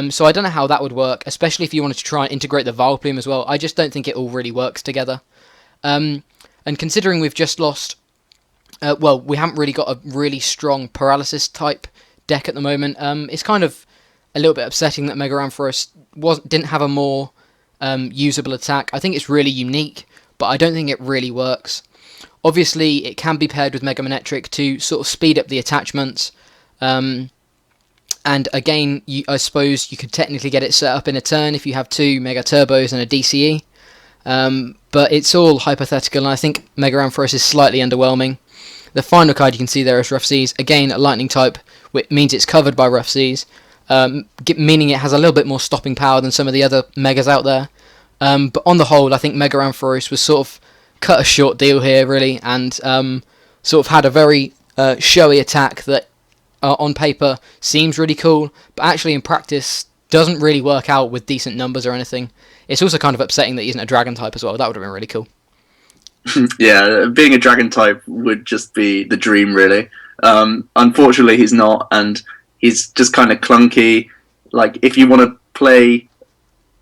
So I don't know how that would work, especially if you wanted to try and integrate the Vileplume as well. I just don't think it all really works together. And considering we've just lost, we haven't really got a really strong paralysis type deck at the moment. It's kind of a little bit upsetting that Mega Ampharos didn't have a more usable attack. I think it's really unique, but I don't think it really works. Obviously, it can be paired with Mega Manectric to sort of speed up the attachments. And again, I suppose you could technically get it set up in a turn if you have 2 Mega Turbos and a DCE. But it's all hypothetical, and I think Mega Ampharos is slightly underwhelming. The final card you can see there is Rough Seas. Again, a lightning type, which means it's covered by Rough Seas, meaning it has a little bit more stopping power than some of the other Megas out there. But on the whole, I think Mega Ampharos was sort of cut a short deal here, really, and sort of had a very showy attack that on paper seems really cool, but actually in practice doesn't really work out with decent numbers or anything. It's also kind of upsetting that he isn't a dragon type as well. That would have been really cool. Yeah, being a dragon type would just be the dream, really. Unfortunately, he's not, and he's just kind of clunky. Like, if you want to play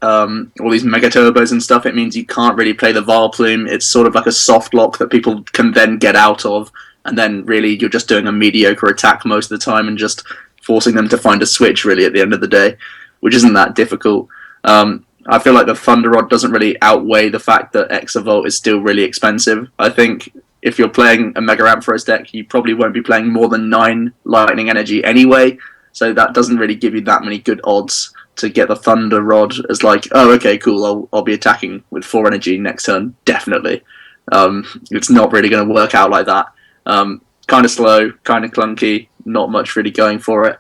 all these Mega Turbos and stuff, it means you can't really play the Vileplume. It's sort of like a soft lock that people can then get out of, and then really you're just doing a mediocre attack most of the time and just forcing them to find a switch, really, at the end of the day, which isn't that difficult. I feel like the Thunder Rod doesn't really outweigh the fact that Exavolt is still really expensive. I think if you're playing a Mega Ampharos deck, you probably won't be playing more than 9 Lightning Energy anyway, so that doesn't really give you that many good odds to get the Thunder Rod as like, oh, okay, cool, I'll be attacking with 4 energy next turn, definitely. It's not really going to work out like that. Kind of slow, kind of clunky, not much really going for it.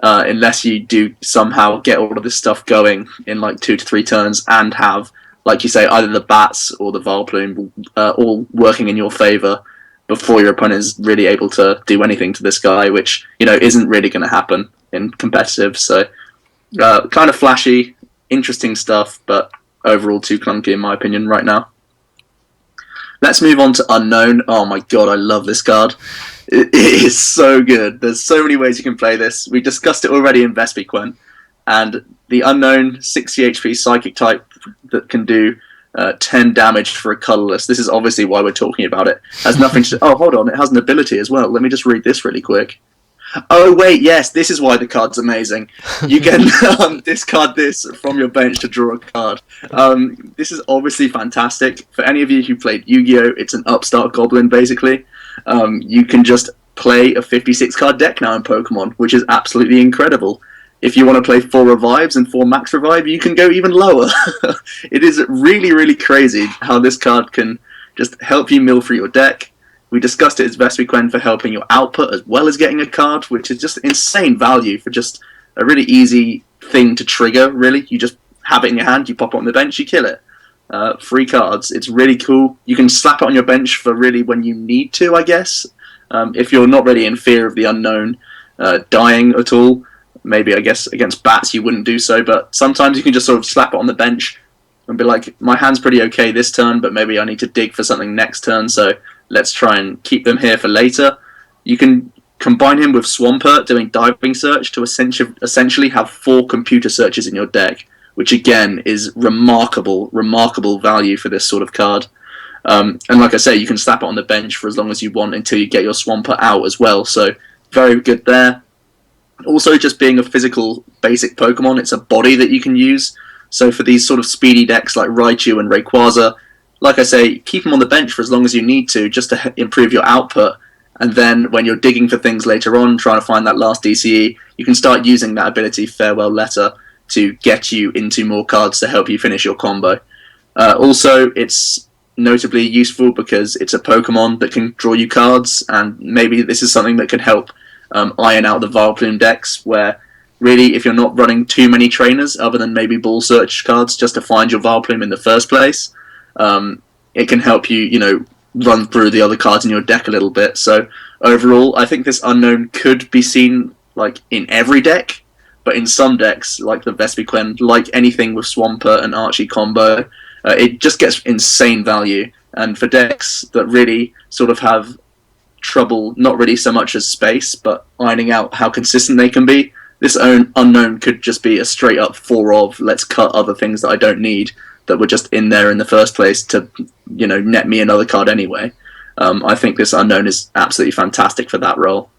Unless you do somehow get all of this stuff going in like 2 to 3 turns and have, like you say, either the bats or the Vileplume all working in your favour before your opponent is really able to do anything to this guy, which, isn't really going to happen in competitive. So, kind of flashy, interesting stuff, but overall too clunky in my opinion right now. Let's move on to Unknown. Oh my god, I love this card. It is so good. There's so many ways you can play this. We discussed it already in Vespiquen, and the Unknown 60 HP Psychic type that can do 10 damage for a colourless. This is obviously why we're talking about it. Has nothing to... Oh, hold on. It has an ability as well. Let me just read this really quick. Oh, wait, yes. This is why the card's amazing. You can discard this from your bench to draw a card. This is obviously fantastic. For any of you who played Yu-Gi-Oh!, it's an upstart goblin, basically. You can just play a 56-card deck now in Pokemon, which is absolutely incredible. If you want to play 4 revives and 4 max revive, you can go even lower. It is really, really crazy how this card can just help you mill through your deck. We discussed it as Vespiquen for helping your output as well as getting a card, which is just insane value for just a really easy thing to trigger, really. You just have it in your hand, you pop it on the bench, you kill it. 3 cards. It's really cool. You can slap it on your bench for really when you need to, I guess. If you're not really in fear of the Unknown dying at all, maybe, I guess, against bats you wouldn't do so, but sometimes you can just sort of slap it on the bench and be like, my hand's pretty okay this turn, but maybe I need to dig for something next turn, so let's try and keep them here for later. You can combine him with Swampert doing Diving Search to essentially have 4 computer searches in your deck, which again is remarkable value for this sort of card. And like I say, you can slap it on the bench for as long as you want until you get your Swampert out as well, so very good there. Also, just being a physical basic Pokemon, it's a body that you can use. So for these sort of speedy decks like Raichu and Rayquaza, like I say, keep them on the bench for as long as you need to, just to improve your output. And then when you're digging for things later on, trying to find that last DCE, you can start using that ability Farewell Letter to get you into more cards to help you finish your combo. Also, it's notably useful because it's a Pokemon that can draw you cards, and maybe this is something that can help iron out the Vileplume decks, where really if you're not running too many trainers other than maybe ball search cards just to find your Vileplume in the first place, it can help you, run through the other cards in your deck a little bit. So overall, I think this Unknown could be seen like in every deck, but in some decks, like the Vespiquen, like anything with Swampert and Archie combo, it just gets insane value. And for decks that really sort of have trouble, not really so much as space, but ironing out how consistent they can be, this Unknown could just be a straight up 4 of let's cut other things that I don't need that were just in there in the first place to net me another card anyway. I think this Unknown is absolutely fantastic for that role.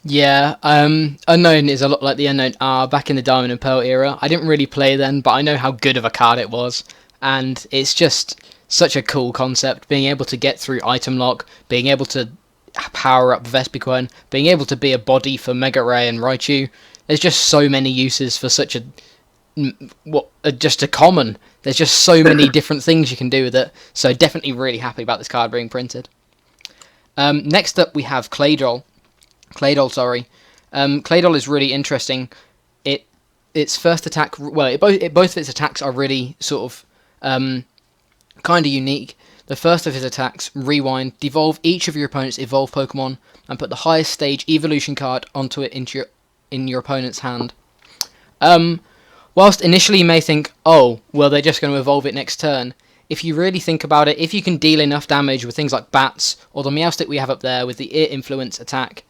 Yeah, Unknown is a lot like the Unknown R back in the Diamond and Pearl era. I didn't really play then, but I know how good of a card it was, and it's just such a cool concept, being able to get through item lock, being able to power up Vespiquen, being able to be a body for Mega Ray and Raichu. There's just so many uses for such just a common. There's just so many different things you can do with it. So definitely really happy about this card being printed. Next up we have Claydol. Claydol is really interesting. Its first attack, both of its attacks are really sort of kind of unique. The first of his attacks, Rewind, devolve each of your opponent's evolved Pokemon and put the highest stage evolution card onto it in your opponent's hand. Whilst initially you may think, oh, well, they're just going to evolve it next turn, if you really think about it, if you can deal enough damage with things like bats or the Meowstic we have up there with the Ear Influence attack,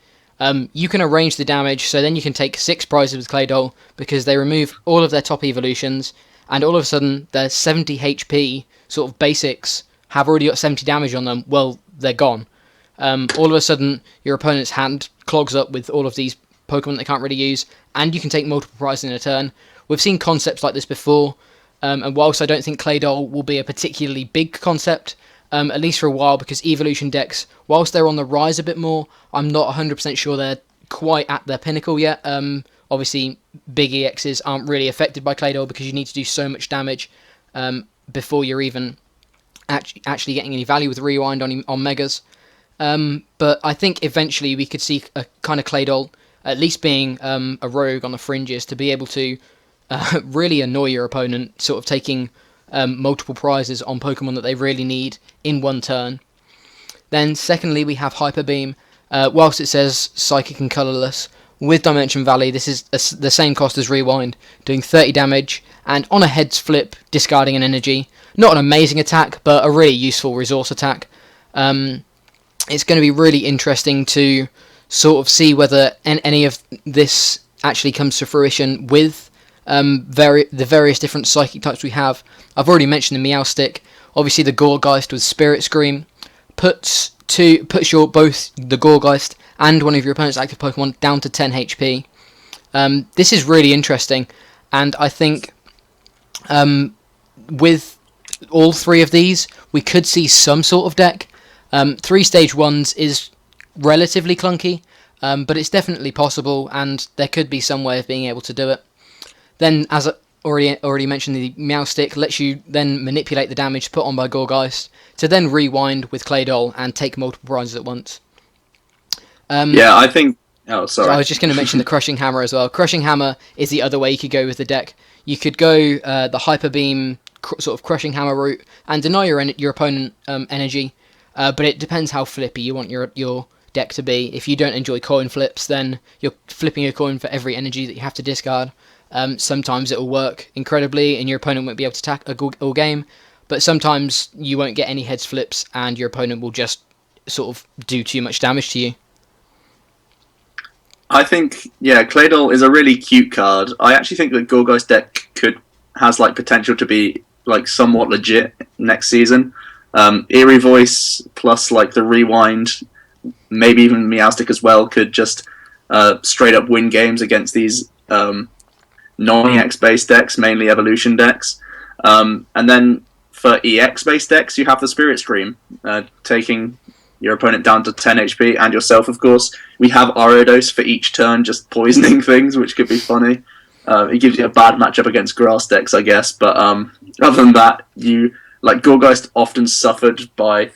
you can arrange the damage so then you can take 6 prizes with Claydol because they remove all of their top evolutions and all of a sudden their 70 HP sort of basics have already got 70 damage on them. Well, they're gone. All of a sudden your opponent's hand clogs up with all of these Pokemon they can't really use, and you can take multiple prizes in a turn. We've seen concepts like this before, and whilst I don't think Claydol will be a particularly big concept, at least for a while, because evolution decks, whilst they're on the rise a bit more, I'm not 100% sure they're quite at their pinnacle yet. Obviously, big EXs aren't really affected by Claydol because you need to do so much damage before you're even actually getting any value with Rewind on Megas. But I think eventually we could see a kind of Claydol at least being a rogue on the fringes to be able to really annoy your opponent, sort of taking multiple prizes on Pokemon that they really need in one turn. Then secondly, we have Hyper Beam. Whilst it says Psychic and Colourless, with Dimension Valley, this is the same cost as Rewind, doing 30 damage, and on a heads flip, discarding an energy. Not an amazing attack, but a really useful resource attack. It's going to be really interesting to sort of see whether any of this actually comes to fruition with the various different Psychic types we have. I've already mentioned the Meowstic. Obviously, the Gourgeist with Spirit Scream puts both the Gourgeist and one of your opponent's active Pokemon down to 10 HP. This is really interesting, and I think with all three of these, we could see some sort of deck. 3 stage 1s is relatively clunky, but it's definitely possible, and there could be some way of being able to do it. Then, as I already mentioned, the Meowstic lets you then manipulate the damage put on by Gourgeist to then rewind with Claydol and take multiple prizes at once. Yeah, I think... Oh, sorry. I was just going to mention the Crushing Hammer as well. Crushing Hammer is the other way you could go with the deck. You could go the Hyper Beam sort of Crushing Hammer route and deny your opponent energy, but it depends how flippy you want your deck to be. If you don't enjoy coin flips, then you're flipping a coin for every energy that you have to discard. Sometimes it will work incredibly and your opponent won't be able to attack all game, but sometimes you won't get any heads flips and your opponent will just sort of do too much damage to you. I think, yeah, Claydol is a really cute card. I actually think that Gourgeist deck has like potential to be like somewhat legit next season. Eerie Voice plus like the Rewind, maybe even Meowstic as well, could just straight up win games against these non-EX based decks, mainly evolution decks. And then for EX based decks, you have the Spirit Scream, taking your opponent down to 10 HP, and yourself, of course. We have Ariados for each turn, just poisoning things, which could be funny. It gives you a bad matchup against grass decks, I guess. But other than that, Gourgeist often suffered by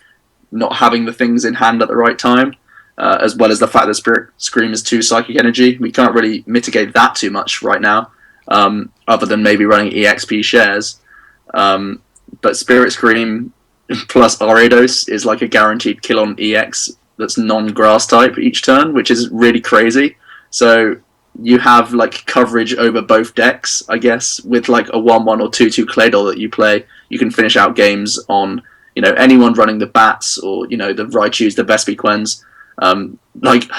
not having the things in hand at the right time, as well as the fact that Spirit Scream is 2 Psychic Energy. We can't really mitigate that too much right now, other than maybe running EXP shares. But Spirit Scream plus Ariados is like a guaranteed kill on EX that's non-grass type each turn, which is really crazy. So you have like coverage over both decks, I guess, with like a 1-1 or 2-2 Claydol that you play. You can finish out games on, anyone running the Bats or, the Raichus, the Vespiquens,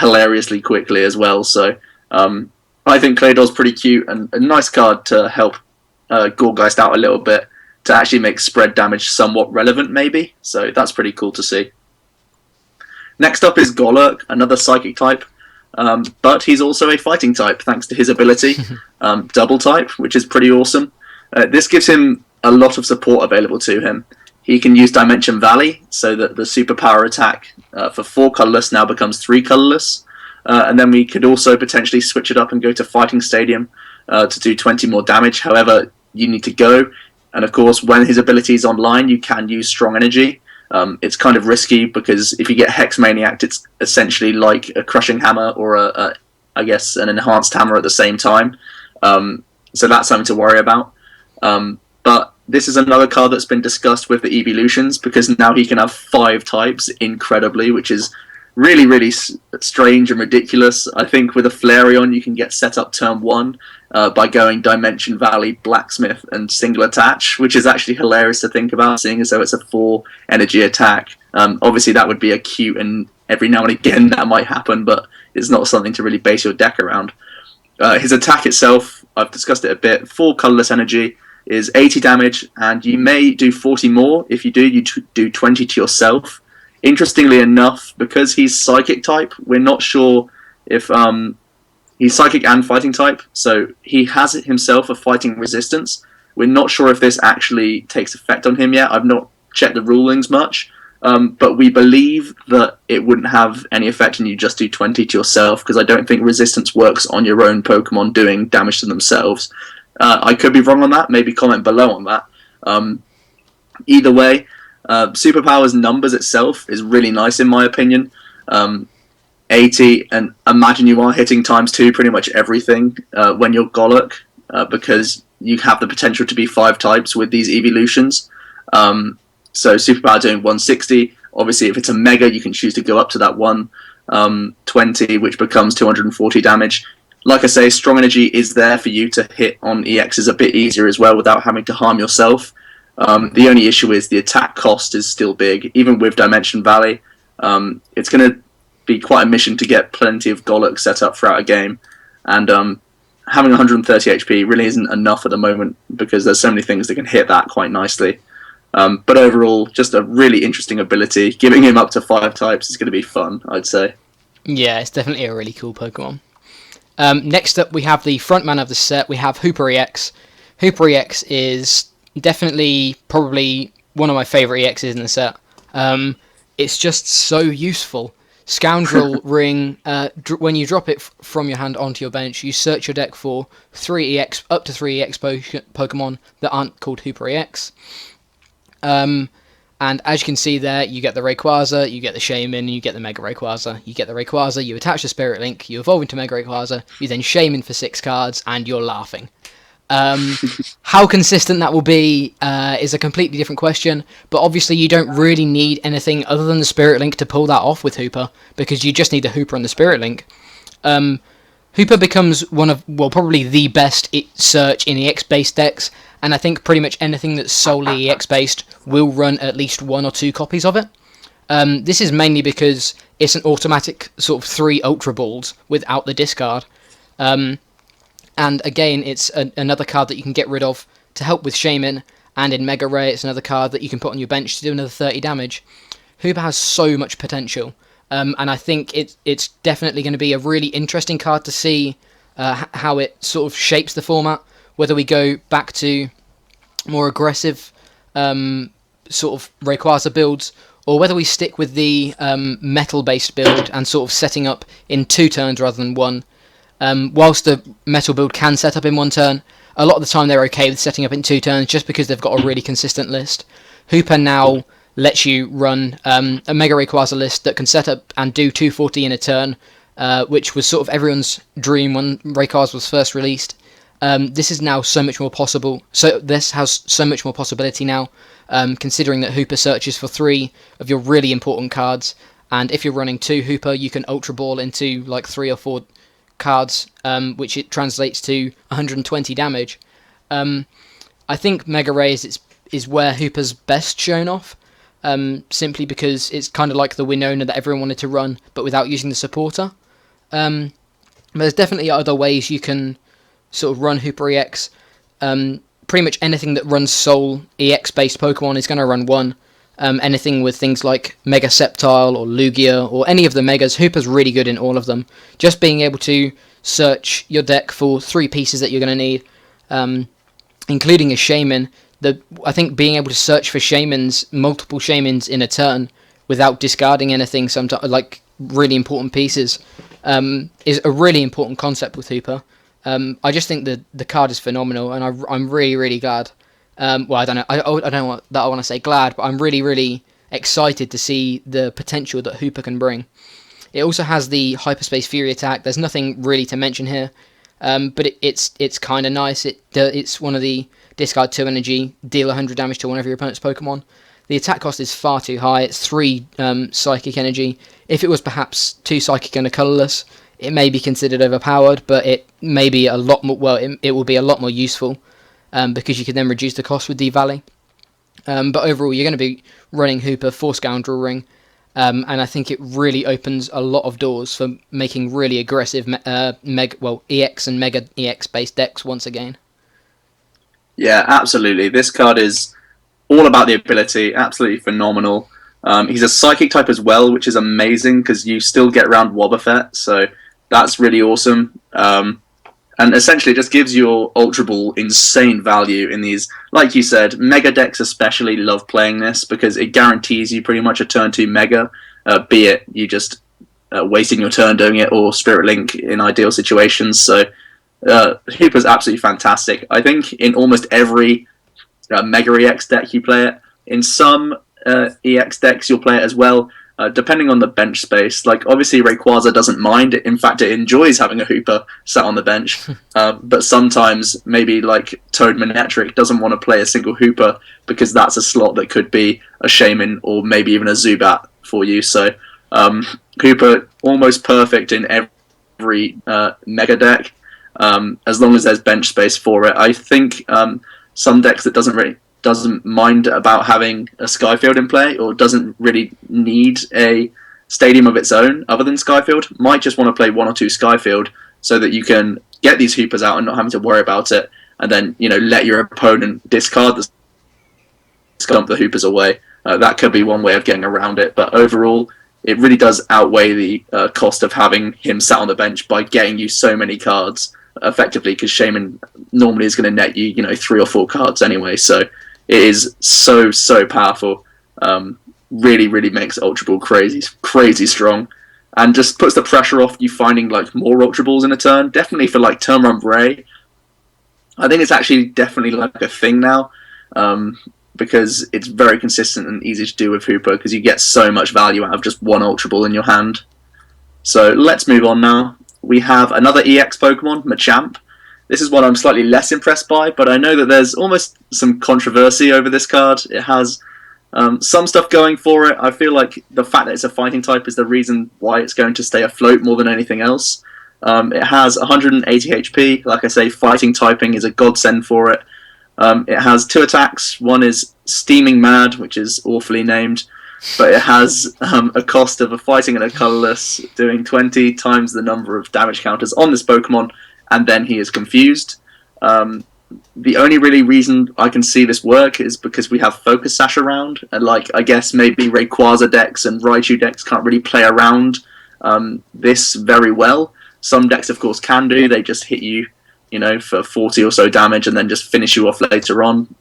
hilariously quickly as well. So I think Claydol's pretty cute and a nice card to help Gourgeist out a little bit, to actually make spread damage somewhat relevant, maybe. So that's pretty cool to see. Next up is Golurk, another Psychic type, but he's also a Fighting type, thanks to his ability, Double type, which is pretty awesome. This gives him a lot of support available to him. He can use Dimension Valley, so that the superpower attack for 4 colourless now becomes 3 colourless. And then we could also potentially switch it up and go to Fighting Stadium to do 20 more damage, however you need to go. And of course, when his ability is online, you can use Strong Energy. It's kind of risky because if you get Hex Maniac, it's essentially like a Crushing Hammer or I guess an Enhanced Hammer at the same time. So that's something to worry about. But this is another card that's been discussed with the Evolutions, because now he can have 5 types incredibly, which is really, really strange and ridiculous. I think with a Flareon, you can get set up turn 1 by going Dimension Valley, Blacksmith, and Single Attach, which is actually hilarious to think about, seeing as though it's a 4 energy attack. Obviously, that would be a cute, and every now and again that might happen, but it's not something to really base your deck around. His attack itself, I've discussed it a bit, 4 colourless energy, is 80 damage, and you may do 40 more. If you do, you do 20 to yourself. Interestingly enough, because he's Psychic type, we're not sure if he's Psychic and Fighting type, so he has himself a Fighting resistance. We're not sure if this actually takes effect on him yet. I've not checked the rulings much, but we believe that it wouldn't have any effect and you just do 20 to yourself, because I don't think resistance works on your own Pokemon doing damage to themselves. I could be wrong on that, maybe comment below on that. Either way, Superpower's numbers itself is really nice in my opinion. 80, and imagine you are hitting ×2 pretty much everything when you're Golok, because you have the potential to be 5 types with these evolutions. So Superpower doing 160. Obviously, if it's a Mega, you can choose to go up to that 120, which becomes 240 damage. Like I say, Strong Energy is there for you to hit on EXs a bit easier as well without having to harm yourself. The only issue is the attack cost is still big, even with Dimension Valley. It's going to be quite a mission to get plenty of Golok set up throughout a game, and having 130 HP really isn't enough at the moment because there's so many things that can hit that quite nicely. But overall, just a really interesting ability. Giving him up to 5 types is going to be fun, I'd say. Yeah, it's definitely a really cool Pokemon. Next up, we have the frontman of the set. We have Hooper EX. Hooper EX is definitely probably one of my favourite EXs in the set. It's just so useful. Scoundrel Ring, when you drop it from your hand onto your bench, you search your deck for up to 3 EX Pokemon that aren't called Hooper EX. And as you can see there, you get the Rayquaza, you get the Shaman, you get the Mega Rayquaza. You get the Rayquaza, you attach the Spirit Link, you evolve into Mega Rayquaza, you then Shaman for 6 cards, and you're laughing. How consistent that will be is a completely different question, but obviously you don't really need anything other than the Spirit Link to pull that off with Hooper, because you just need the Hooper and the Spirit Link. Hooper becomes probably the best search in EX-based decks, and I think pretty much anything that's solely EX-based will run at least 1 or 2 copies of it. This is mainly because it's an automatic sort of 3 Ultra Balls without the discard. And again, it's another card that you can get rid of to help with Shaman, and in Mega Ray, it's another card that you can put on your bench to do another 30 damage. Hooper has so much potential, and I think it's definitely going to be a really interesting card to see how it sort of shapes the format, whether we go back to more aggressive sort of Rayquaza builds, or whether we stick with the metal-based build and sort of setting up in 2 turns rather than 1. Whilst the metal build can set up in 1 turn, a lot of the time they're okay with setting up in 2 turns just because they've got a really consistent list. Hooper now lets you run a Mega Rayquaza list that can set up and do 240 in a turn, which was sort of everyone's dream when Rayquaza was first released. This is now so much more possible. So this has so much more possibility now, considering that Hooper searches for 3 of your really important cards, and if you're running 2 Hooper, you can Ultra Ball into like 3 or 4 cards, which it translates to 120 damage. I think Mega Ray is where Hooper's best shown off, simply because it's kind of like the Winona that everyone wanted to run, but without using the supporter. But there's definitely other ways you can sort of run Hooper EX. Pretty much anything that runs Soul EX based Pokemon is going to run 1. Anything with things like Mega Sceptile or Lugia or any of the Megas, Hooper's really good in all of them. Just being able to search your deck for 3 pieces that you're going to need, including a Shaman. I think being able to search for multiple Shamans in a turn without discarding anything, sometimes like really important pieces, is a really important concept with Hooper. I just think the card is phenomenal, and I'm really, really glad. Well, I don't know. I don't know that I want to say glad, but I'm really, really excited to see the potential that Hooper can bring. It also has the Hyperspace Fury attack. There's nothing really to mention here, but it's kind of nice. It's one of the discard 2 energy, deal 100 damage to one of your opponent's Pokemon. The attack cost is far too high. It's 3 Psychic energy. If it was perhaps 2 Psychic and a Colourless, it may be considered overpowered, but it may be a lot more. Well, it will be a lot more useful. Because you can then reduce the cost with D-Valley. But overall, you're going to be running Hooper for Scoundrel Ring, and I think it really opens a lot of doors for making really aggressive EX and Mega EX based decks once again. Yeah, absolutely. This card is all about the ability, absolutely phenomenal. He's a Psychic type as well, which is amazing because you still get around Wobbuffet, so that's really awesome. And essentially, it just gives your Ultra Ball insane value in these. Like you said, Mega decks especially love playing this because it guarantees you pretty much a turn 2 Mega, be it you just wasting your turn doing it or Spirit Link in ideal situations. So Hooper's absolutely fantastic. I think in almost every Mega EX deck you play it. In some EX decks you'll play it as well. Depending on the bench space, like obviously Rayquaza doesn't mind. In fact, it enjoys having a Hooper sat on the bench. But sometimes maybe like Toad Manectric doesn't want to play a single Hooper because that's a slot that could be a Shaman or maybe even a Zubat for you. So Hooper almost perfect in every Mega deck, as long as there's bench space for it. I think some decks that doesn't mind about having a Skyfield in play or doesn't really need a stadium of its own other than Skyfield might just want to play 1 or 2 Skyfield so that you can get these Hoopers out and not having to worry about it, and then let your opponent discard dump the Hoopers away. That could be one way of getting around it, but overall it really does outweigh the cost of having him sat on the bench by getting you so many cards effectively, because Shaman normally is going to net you 3 or 4 cards anyway, so it is so powerful. Really makes Ultra Ball crazy strong, and just puts the pressure off you finding like more Ultra Balls in a turn. Definitely for like turn run Ray, I think it's actually definitely like a thing now, because it's very consistent and easy to do with Hooper because you get so much value out of just one Ultra Ball in your hand. So let's move on now. We have another EX Pokemon, Machamp. This is one I'm slightly less impressed by, but I know that there's almost some controversy over this card. It has some stuff going for it. I feel like the fact that it's a fighting type is the reason why it's going to stay afloat more than anything else. It has 180 HP. Like I say, fighting typing is a godsend for it. It has 2 attacks. One is Steaming Mad, which is awfully named, but it has a cost of a fighting and a colorless, doing 20 times the number of damage counters on this Pokemon, and then he is confused. The only really reason I can see this work is because we have Focus Sash around, and I guess maybe Rayquaza decks and Raichu decks can't really play around this very well. Some decks, of course, can do. They just hit you, for 40 or so damage and then just finish you off later on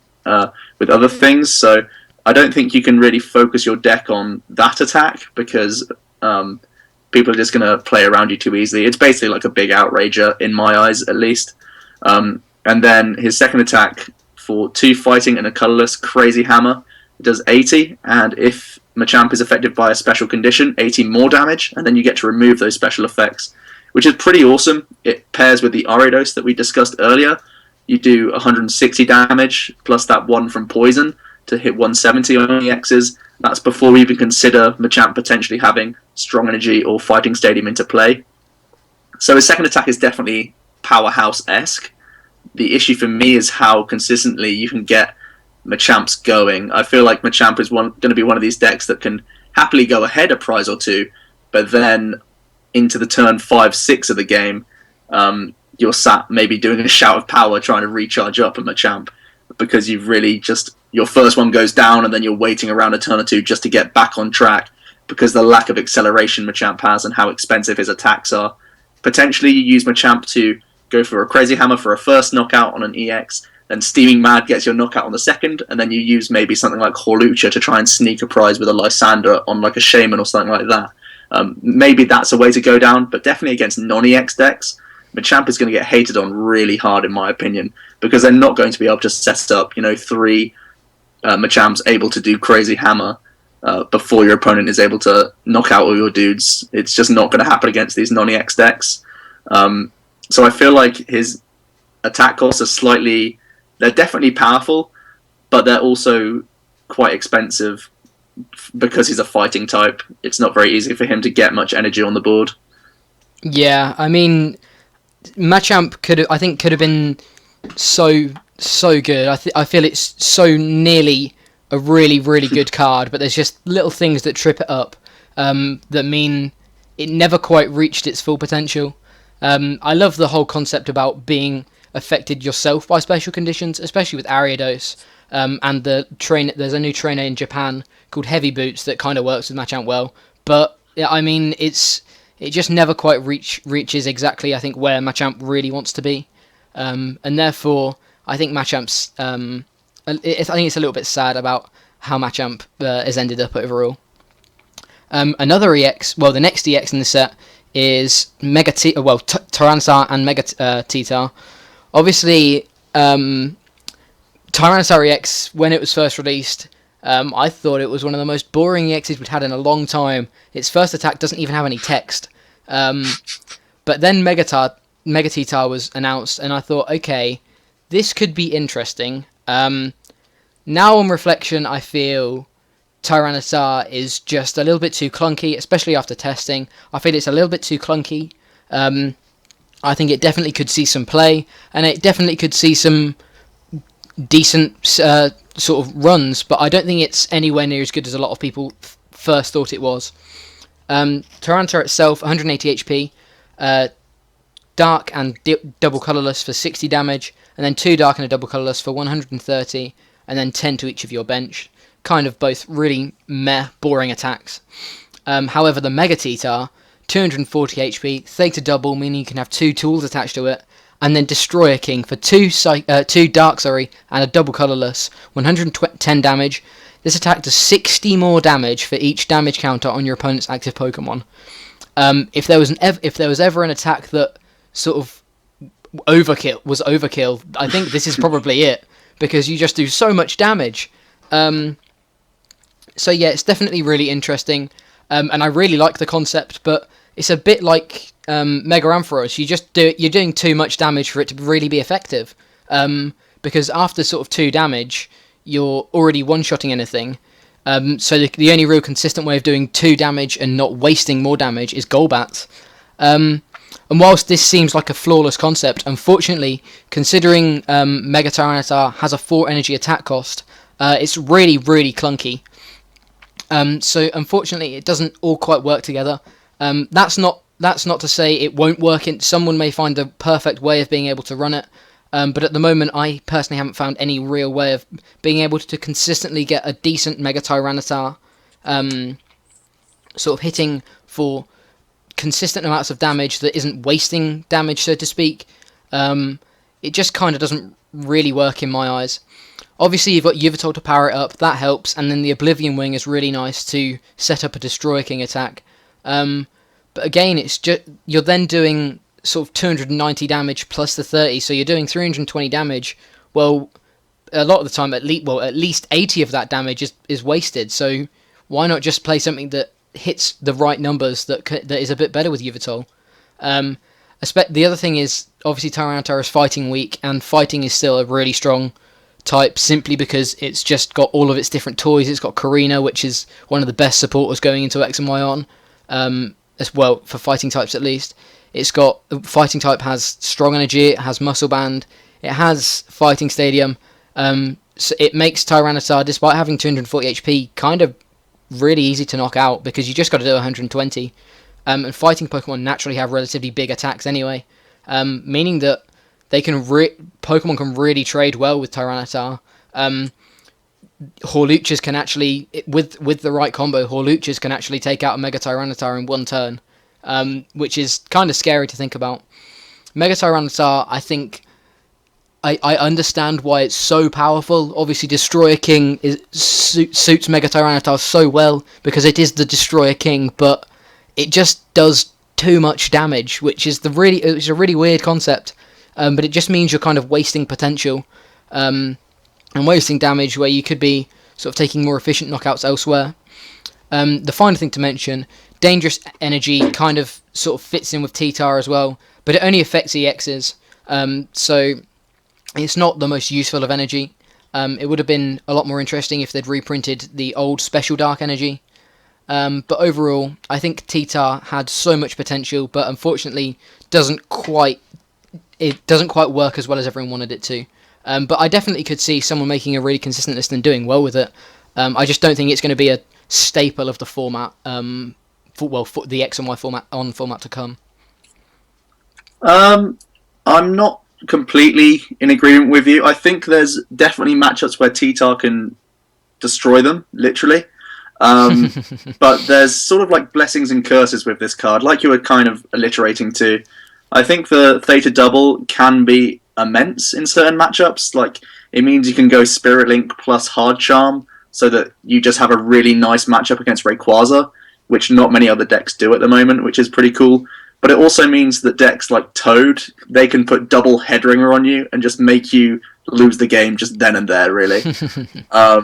with other things. So I don't think you can really focus your deck on that attack because people are just going to play around you too easily. It's basically like a big Outrager, in my eyes, at least. And then his second attack for 2 fighting and a colorless, Crazy Hammer. It does 80, and if Machamp is affected by a special condition, 80 more damage, and then you get to remove those special effects, which is pretty awesome. It pairs with the Ariados that we discussed earlier. You do 160 damage, plus that 1 from Poison, to hit 170 on EXs. That's before we even consider Machamp potentially having Strong Energy or Fighting Stadium into play. So his second attack is definitely Powerhouse-esque. The issue for me is how consistently you can get Machamps going. I feel like Machamp is going to be one of these decks that can happily go ahead a prize or two, but then into the turn 5-6 of the game, you're sat maybe doing a Shout of Power trying to recharge up a Machamp because you've really just, your first one goes down and then you're waiting around a turn or two just to get back on track because the lack of acceleration Machamp has and how expensive his attacks are. Potentially you use Machamp to go for a Crazy Hammer for a first knockout on an EX, then Steaming Mad gets your knockout on the second, and then you use maybe something like Horlucha to try and sneak a prize with a Lysander on like a Shaman or something like that. Maybe that's a way to go down, but definitely against non-EX decks, Machamp is going to get hated on really hard in my opinion, because they're not going to be able to set up, 3 Machamps able to do Crazy Hammer before your opponent is able to knock out all your dudes. It's just not going to happen against these non-EX decks. So I feel like his attack costs are they're definitely powerful, but they're also quite expensive because he's a fighting type. It's not very easy for him to get much energy on the board. Yeah, I mean, Machamp could have been so good. I feel it's so nearly a really good card, but there's just little things that trip it up that mean it never quite reached its full potential. I love the whole concept about being affected yourself by special conditions, especially with Ariados. And there's a new trainer in Japan called Heavy Boots that kind of works with Machamp well. But I mean, it's it just never quite reaches exactly, I think, where Machamp really wants to be. And therefore, I think Machamp's... I think it's a little bit sad about how Machamp has ended up overall. Another EX, well, the next EX in the set is Tyranitar and Mega Titar. Obviously, Tyranitar EX, when it was first released, I thought it was one of the most boring EXs we'd had in a long time. Its first attack doesn't even have any text. But then Mega Titar was announced, and I thought, okay, this could be interesting. Now on reflection, I feel Tyranitar is just a little bit too clunky, especially after testing. I feel it's a little bit too clunky. I think it definitely could see some play, and it definitely could see some decent sort of runs, but I don't think it's anywhere near as good as a lot of people first thought it was. Tyranitar itself, 180 HP, dark and double colourless for 60 damage, and then 2 dark and a double colourless for 130, and then 10 to each of your bench. Kind of both really meh, boring attacks. However, the Mega Titar, 240 HP, Theta double, meaning you can have 2 tools attached to it, and then Destroyer King for 2 dark, and a double colourless, 110 damage. This attack does 60 more damage for each damage counter on your opponent's active Pokemon. If there was ever an attack that sort of was overkill, I think this is probably it, because you just do so much damage. So yeah, it's definitely really interesting, and I really like the concept, but it's a bit like Mega Ampharos. You're doing too much damage for it to really be effective, because after sort of 2 damage, you're already one-shotting anything. So the only real consistent way of doing 2 damage and not wasting more damage is Golbat. And whilst this seems like a flawless concept, unfortunately, considering Mega Tyranitar has a 4 energy attack cost, it's really, really clunky. So unfortunately, it doesn't all quite work together. That's not to say it won't work. Someone may find the perfect way of being able to run it, but at the moment, I personally haven't found any real way of being able to consistently get a decent Mega Tyranitar, sort of hitting for consistent amounts of damage that isn't wasting damage, so to speak. It just kind of doesn't really work in my eyes. Obviously, you've got Yveltal to power it up, that helps, and then the Oblivion Wing is really nice to set up a Destroyer King attack. But again, it's just you're then doing sort of 290 damage plus the 30, so you're doing 320 damage. Well, a lot of the time, at least 80 of that damage is wasted. So why not just play something that hits the right numbers that is a bit better with Yveltal? The other thing is, obviously, Tyranitar is fighting weak, and fighting is still a really strong type, simply because it's just got all of its different toys. It's got Karina, which is one of the best supporters going into X and Y on, as well, for fighting types at least. It's got, fighting type has strong energy, it has muscle band, it has fighting stadium, so it makes Tyranitar, despite having 240 HP, kind of really easy to knock out, because you just got to do 120, and fighting Pokemon naturally have relatively big attacks anyway, meaning that Pokemon can really trade well with Tyranitar. Horluchas can actually, with the right combo, Horluchas can actually take out a Mega Tyranitar in one turn, which is kind of scary to think about. Mega Tyranitar, I think, I understand why it's so powerful. Obviously, Destroyer King suits Mega Tyranitar so well, because it is the Destroyer King, but it just does too much damage, which is it's a really weird concept. But it just means you're kind of wasting potential, and wasting damage where you could be sort of taking more efficient knockouts elsewhere. The final thing to mention, Dangerous Energy kind of sort of fits in with Titar as well, but it only affects EXs, so it's not the most useful of energy. It would have been a lot more interesting if they'd reprinted the old Special Dark Energy. But overall, I think Titar had so much potential, but unfortunately doesn't quite work as well as everyone wanted it to. But I definitely could see someone making a really consistent list and doing well with it. I just don't think it's going to be a staple of the format, for the X and Y format to come. I'm not completely in agreement with you. I think there's definitely matchups where Titar can destroy them, literally. Um, but there's sort of like blessings and curses with this card, like you were kind of alliterating to. I think the Theta Double can be immense in certain matchups. Like, it means you can go Spirit Link plus Hard Charm, so that you just have a really nice matchup against Rayquaza, which not many other decks do at the moment, which is pretty cool. But it also means that decks like Toad, they can put double Headringer on you and just make you lose the game just then and there, really. um,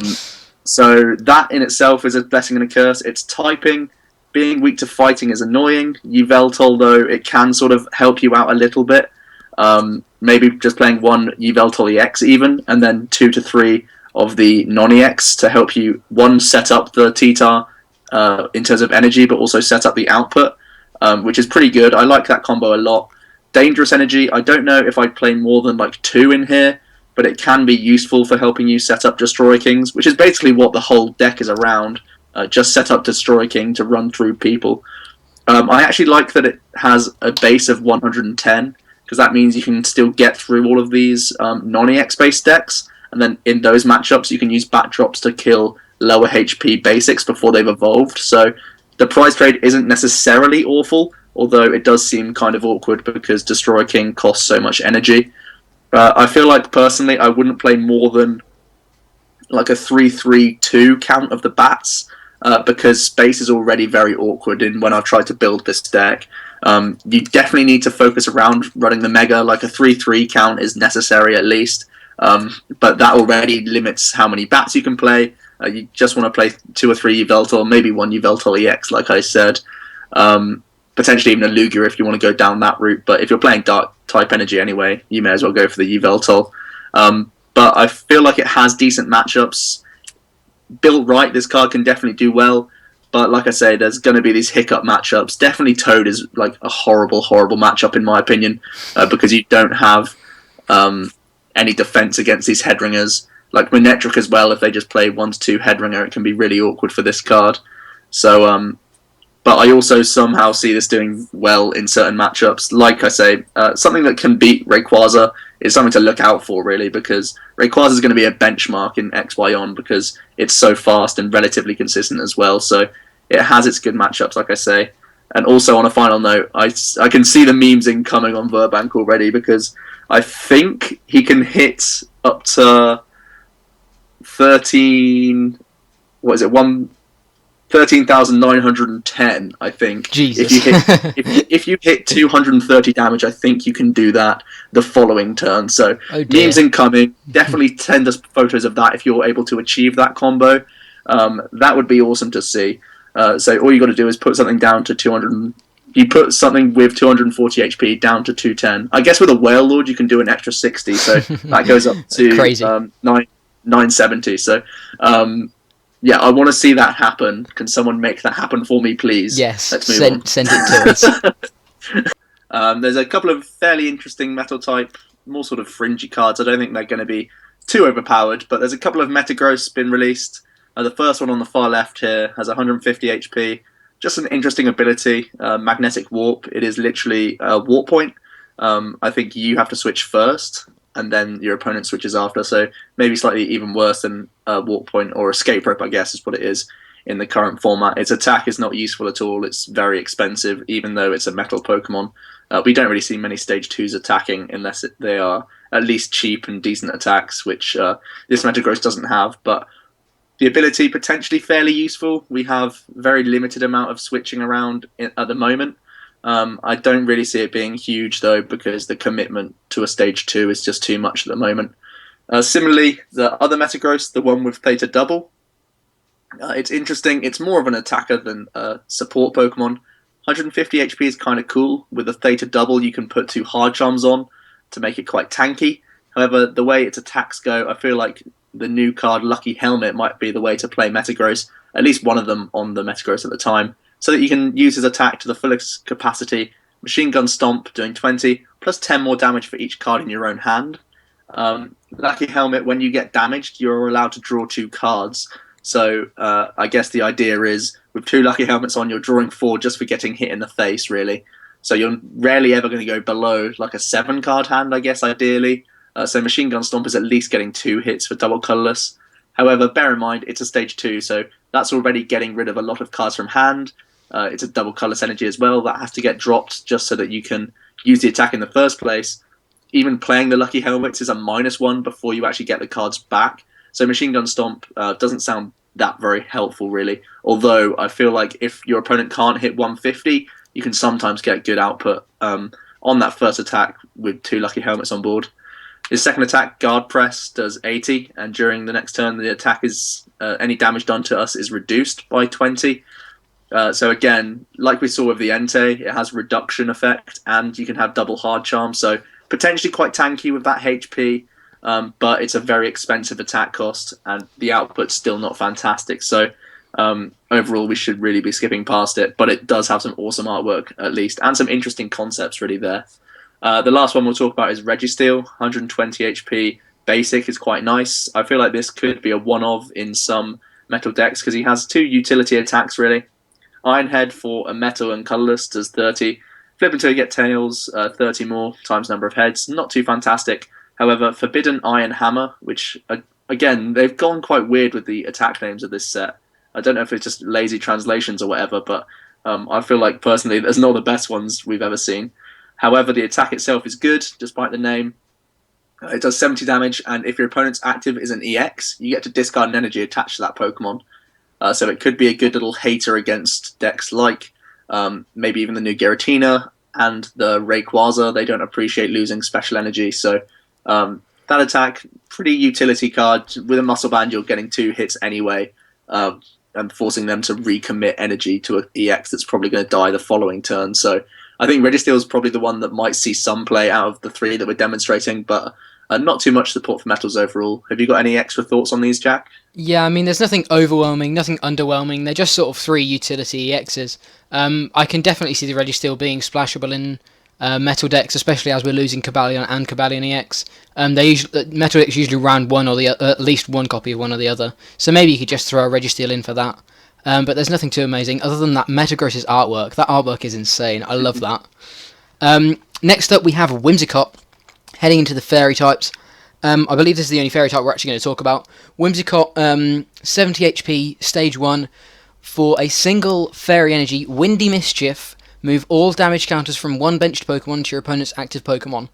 so that in itself is a blessing and a curse. It's typing. Being weak to fighting is annoying. Yveltal, though, it can sort of help you out a little bit. Maybe just playing one Yveltal EX even, and then 2 to 3 of the non-EX to help you, one, set up the T-Tar in terms of energy, but also set up the output, which is pretty good. I like that combo a lot. Dangerous Energy, I don't know if I'd play more than like 2 in here, but it can be useful for helping you set up Destroy Kings, which is basically what the whole deck is around. Just set up Destroy King to run through people. I actually like that it has a base of 110, because that means you can still get through all of these non-EX based decks, and then in those matchups you can use backdrops to kill lower HP basics before they've evolved. So the prize trade isn't necessarily awful, although it does seem kind of awkward because Destroy King costs so much energy. I feel like personally I wouldn't play more than like a 3-3-2 count of the bats, because space is already very awkward in when I've tried to build this deck. You definitely need to focus around running the Mega. Like a 3-3 count is necessary at least, but that already limits how many bats you can play. You just want to play 2 or 3 Yveltal, maybe 1 Yveltal EX, like I said. Potentially even a Lugia if you want to go down that route, but if you're playing Dark type energy anyway, you may as well go for the Yveltal. But I feel like it has decent matchups. Built right, this card can definitely do well, but like I say, there's going to be these hiccup matchups. Definitely Toad is like a horrible, horrible matchup in my opinion, because you don't have any defense against these Headringers. Like Manectric as well, if they just play 1-2 Headringer, it can be really awkward for this card. So, but I also somehow see this doing well in certain matchups. Like I say, something that can beat Rayquaza is something to look out for, really, because Rayquaza is going to be a benchmark in XY on because it's so fast and relatively consistent as well. So it has its good matchups, like I say. And also, on a final note, I can see the memes incoming on Verbank already, because I think he can hit up to 13... What is it? 13,910, I think. Jesus. If you hit 230 damage, I think you can do that the following turn. So memes incoming. Definitely send us photos of that if you're able to achieve that combo. That would be awesome to see. So all you got to do is put something down to 200. You put something with 240 HP down to 210. I guess with a Whale Lord you can do an extra 60, so that goes up to crazy. 970. So. Yeah, I want to see that happen. Can someone make that happen for me, please? Yes, let's move on. Send it to us. There's a couple of fairly interesting metal type, more sort of fringy cards. I don't think they're going to be too overpowered, but there's a couple of Metagross been released. The first one on the far left here has 150 HP. Just an interesting ability, Magnetic Warp. It is literally a warp point. I think you have to switch first, and then your opponent switches after, so maybe slightly even worse than Warp Point or Escape Rope, I guess is what it is in the current format. Its attack is not useful at all. It's very expensive, even though it's a metal Pokemon. We don't really see many Stage 2s attacking unless they are at least cheap and decent attacks, which this Metagross doesn't have, but the ability potentially fairly useful. We have very limited amount of switching around at the moment. I don't really see it being huge, though, because the commitment to a Stage 2 is just too much at the moment. Similarly, the other Metagross, the one with Theta Double, it's interesting. It's more of an attacker than a support Pokemon. 150 HP is kind of cool. With the Theta Double, you can put 2 Hard Charms on to make it quite tanky. However, the way its attacks go, I feel like the new card Lucky Helmet might be the way to play Metagross, at least one of them on the Metagross at the time, so that you can use his attack to the fullest capacity. Machine Gun Stomp doing 20, plus 10 more damage for each card in your own hand. Lucky Helmet, when you get damaged, you're allowed to draw 2 cards. So I guess the idea is, with 2 Lucky Helmets on, you're drawing 4 just for getting hit in the face, really. So you're rarely ever going to go below like a 7-card hand, I guess, ideally. So Machine Gun Stomp is at least getting 2 hits for double colorless. However, bear in mind, it's a Stage 2, so that's already getting rid of a lot of cards from hand. It's a double colorless energy as well that has to get dropped just so that you can use the attack in the first place. Even playing the Lucky Helmets is a -1 before you actually get the cards back. So Machine Gun Stomp doesn't sound that very helpful, really. Although I feel like if your opponent can't hit 150, you can sometimes get good output on that first attack with 2 Lucky Helmets on board. His second attack, Guard Press, does 80, and during the next turn, the attack is any damage done to us is reduced by 20. So again, like we saw with the Entei, it has reduction effect, and you can have double hard charm. So potentially quite tanky with that HP, but it's a very expensive attack cost, and the output's still not fantastic. So overall, we should really be skipping past it. But it does have some awesome artwork, at least, and some interesting concepts really there. The last one we'll talk about is Registeel, 120 HP. Basic is quite nice. I feel like this could be a one-of in some metal decks because he has 2 utility attacks, really. Ironhead for a metal and colorless does 30. Flip until you get tails, 30 more times number of heads. Not too fantastic. However, Forbidden Iron Hammer, which, again, they've gone quite weird with the attack names of this set. I don't know if it's just lazy translations or whatever, but I feel like, personally, there's not the best ones we've ever seen. However, the attack itself is good, despite the name. It does 70 damage, and if your opponent's active is an EX, you get to discard an energy attached to that Pokemon. So it could be a good little hater against decks like maybe even the new Giratina and the Rayquaza. They don't appreciate losing special energy. So that attack, pretty utility card. With a Muscle Band, you're getting 2 hits anyway and forcing them to recommit energy to an EX that's probably going to die the following turn. So I think Registeel is probably the one that might see some play out of the 3 that we're demonstrating, but not too much support for metals overall. Have you got any extra thoughts on these, Jack? Yeah, I mean, there's nothing overwhelming, nothing underwhelming. They're just sort of 3 utility EXs. I can definitely see the Registeel being splashable in metal decks, especially as we're losing Cobalion and Cobalion EX. Metal decks usually round one or the at least one copy of one or the other, so maybe you could just throw a Registeel in for that. But there's nothing too amazing other than that Metagross's artwork. That artwork is insane. I love that. Next up, we have Whimsicott, heading into the fairy types. I believe this is the only fairy type we're actually going to talk about. Whimsicott, 70 HP, stage 1. For a single fairy energy, Windy Mischief, move all damage counters from one benched Pokemon to your opponent's active Pokemon.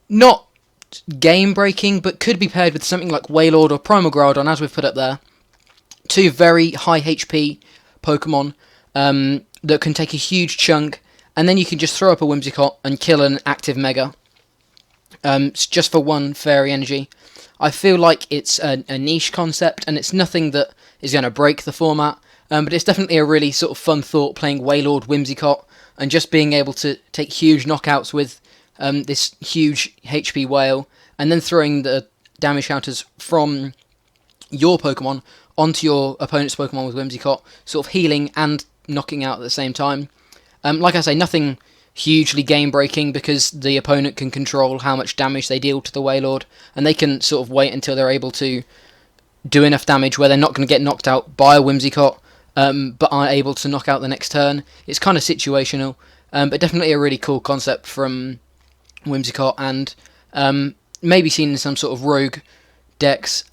Not game-breaking, but could be paired with something like Wailord or Primal Groudon, as we've put up there. 2 very high HP Pokemon that can take a huge chunk, and then you can just throw up a Whimsicott and kill an active Mega. Just for 1 fairy energy. I feel like it's a niche concept, and it's nothing that is going to break the format, but it's definitely a really sort of fun thought playing Wailord Whimsicott, and just being able to take huge knockouts with this huge HP whale, and then throwing the damage counters from your Pokemon onto your opponent's Pokemon with Whimsicott, sort of healing and knocking out at the same time. Like I say, nothing hugely game-breaking because the opponent can control how much damage they deal to the Wailord, and they can sort of wait until they're able to do enough damage where they're not going to get knocked out by a Whimsicott, but are able to knock out the next turn. It's kind of situational, but definitely a really cool concept from Whimsicott, and maybe seen in some sort of rogue decks.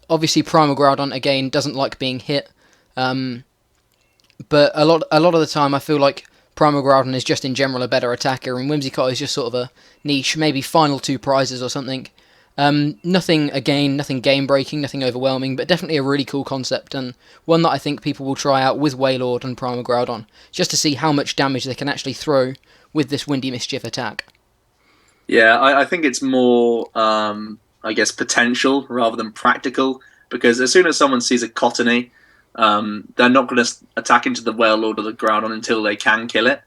Obviously, Primal Groudon, again, doesn't like being hit, but a lot of the time I feel like Primal Groudon is just in general a better attacker, and Whimsicott is just sort of a niche, maybe final 2 prizes or something. Nothing game-breaking, nothing overwhelming, but definitely a really cool concept, and one that I think people will try out with Wailord and Primal Groudon, just to see how much damage they can actually throw with this Windy Mischief attack. Yeah, I think it's more, I guess, potential rather than practical, because as soon as someone sees a Cottony, they're not going to attack into the Wailord or the Groudon until they can kill it,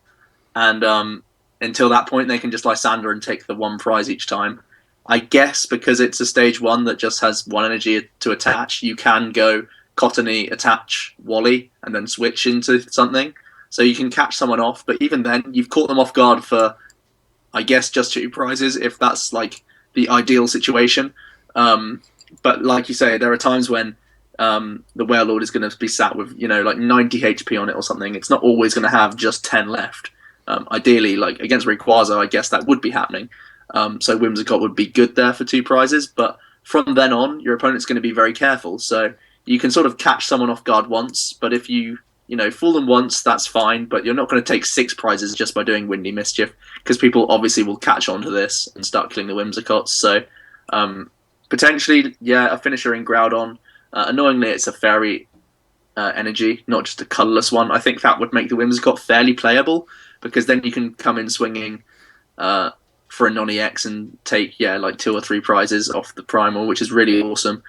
and until that point they can just Lysander and take the 1 prize each time. I guess because it's a stage 1 that just has 1 energy to attach, you can go Cottony, attach Wally, and then switch into something, so you can catch someone off, but even then you've caught them off guard for, I guess, just 2 prizes, if that's like the ideal situation. But like you say, there are times when the Wailord is going to be sat with, like 90 HP on it or something. It's not always going to have just 10 left. Ideally, like against Rayquaza, I guess that would be happening. So Whimsicott would be good there for 2 prizes, but from then on, your opponent's going to be very careful. So you can sort of catch someone off guard once, but if you fool them once, that's fine. But you're not going to take 6 prizes just by doing Windy Mischief, because people obviously will catch on to this and start killing the Whimsicots. So potentially, yeah, a finisher in Groudon. Annoyingly, it's a fairy energy, not just a colourless one. I think that would make the Whimsicott fairly playable, because then you can come in swinging for a non-EX and take, like 2 or 3 prizes off the Primal, which is really awesome.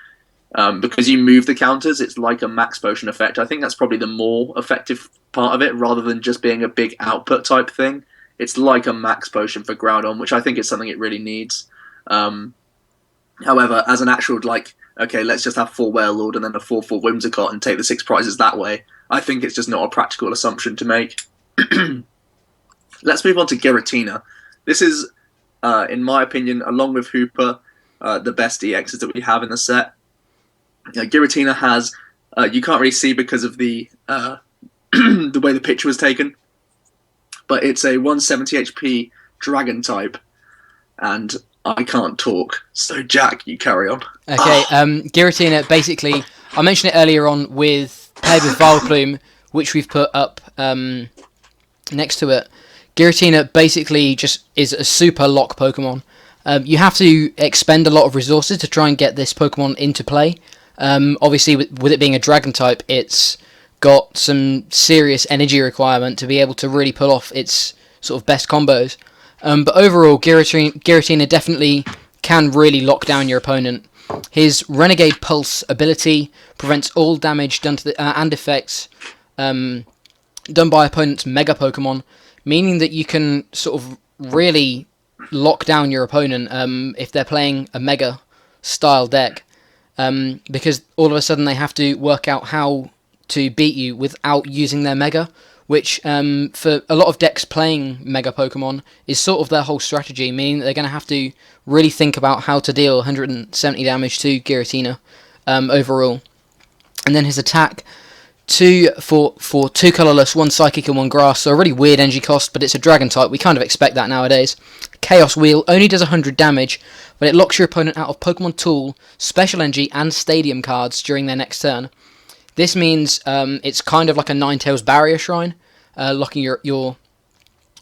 Because you move the counters, it's like a max potion effect. I think that's probably the more effective part of it, rather than just being a big output type thing. It's like a max potion for Groudon, which I think is something it really needs. However, as an actual, okay, let's just have 4 Wailord and then a 4/4 Whimsicott and take the 6 prizes that way, I think it's just not a practical assumption to make. Let's move on to Giratina. This is, in my opinion, along with Hooper, the best EXs that we have in the set. Giratina has, you can't really see because of the the way the picture was taken, but it's a 170 HP Dragon type, and I can't talk. So Jack, you carry on. Okay, Giratina, basically, I mentioned it earlier on with paired with Vileplume, which we've put up next to it. Giratina basically just is a super lock Pokemon. You have to expend a lot of resources to try and get this Pokemon into play. Obviously, with it being a Dragon type, it's got some serious energy requirement to be able to really pull off its sort of best combos. But overall, Giratina definitely can really lock down your opponent. His Renegade Pulse ability prevents all damage done to and effects done by opponent's Mega Pokemon, meaning that you can sort of really lock down your opponent if they're playing a Mega style deck. Because all of a sudden they have to work out how to beat you without using their Mega, which for a lot of decks playing Mega Pokemon is sort of their whole strategy, meaning that they're going to have to really think about how to deal 170 damage to Giratina overall. And then his attack, 2 for 2 colourless, 1 psychic and 1 grass, so a really weird energy cost, but it's a Dragon type, we kind of expect that nowadays. Chaos Wheel only does 100 damage, but it locks your opponent out of Pokemon Tool, Special Energy and Stadium cards during their next turn. This means it's kind of like a Ninetales Barrier Shrine, locking your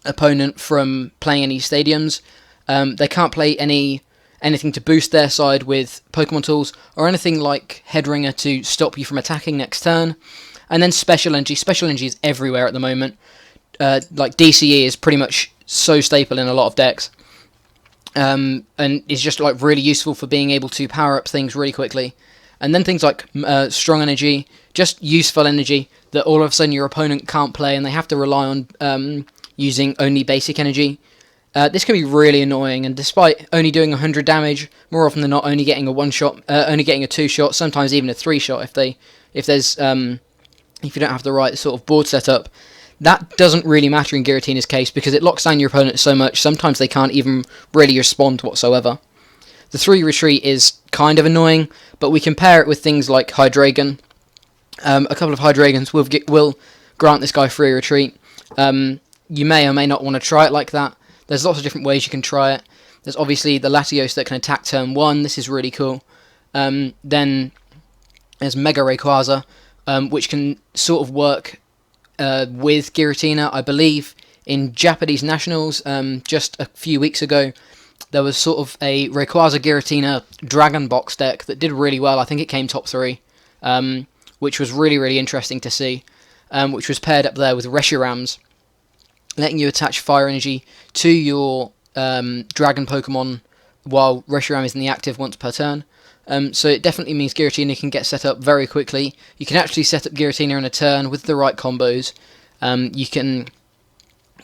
opponent from playing any stadiums. They can't play anything to boost their side with Pokemon Tools, or anything like Headringer to stop you from attacking next turn. And then Special Energy. Special Energy is everywhere at the moment. Like DCE is pretty much so staple in a lot of decks. And is just like really useful for being able to power up things really quickly. And then things like Strong Energy, just useful energy that all of a sudden your opponent can't play and they have to rely on using only basic energy. This can be really annoying, and despite only doing 100 damage, more often than not only getting a 1-shot, only getting a 2-shot, sometimes even a 3-shot if you don't have the right sort of board setup. That doesn't really matter in Giratina's case because it locks down your opponent so much, sometimes they can't even really respond whatsoever. The 3 retreat is kind of annoying, but we compare it with things like Hydreigon. A couple of Hydreigons will grant this guy 3 retreat. You may or may not want to try it like that. There's lots of different ways you can try it. There's obviously the Latios that can attack turn 1. This is really cool. Then there's Mega Rayquaza, which can sort of work with Giratina. I believe in Japanese Nationals just a few weeks ago, there was sort of a Rayquaza Giratina Dragon Box deck that did really well. I think it came top 3, which was really, really interesting to see, which was paired up there with Reshirams, letting you attach Fire Energy to your Dragon Pokemon while Reshiram is in the active once per turn. So it definitely means Giratina can get set up very quickly. You can actually set up Giratina in a turn with the right combos. You can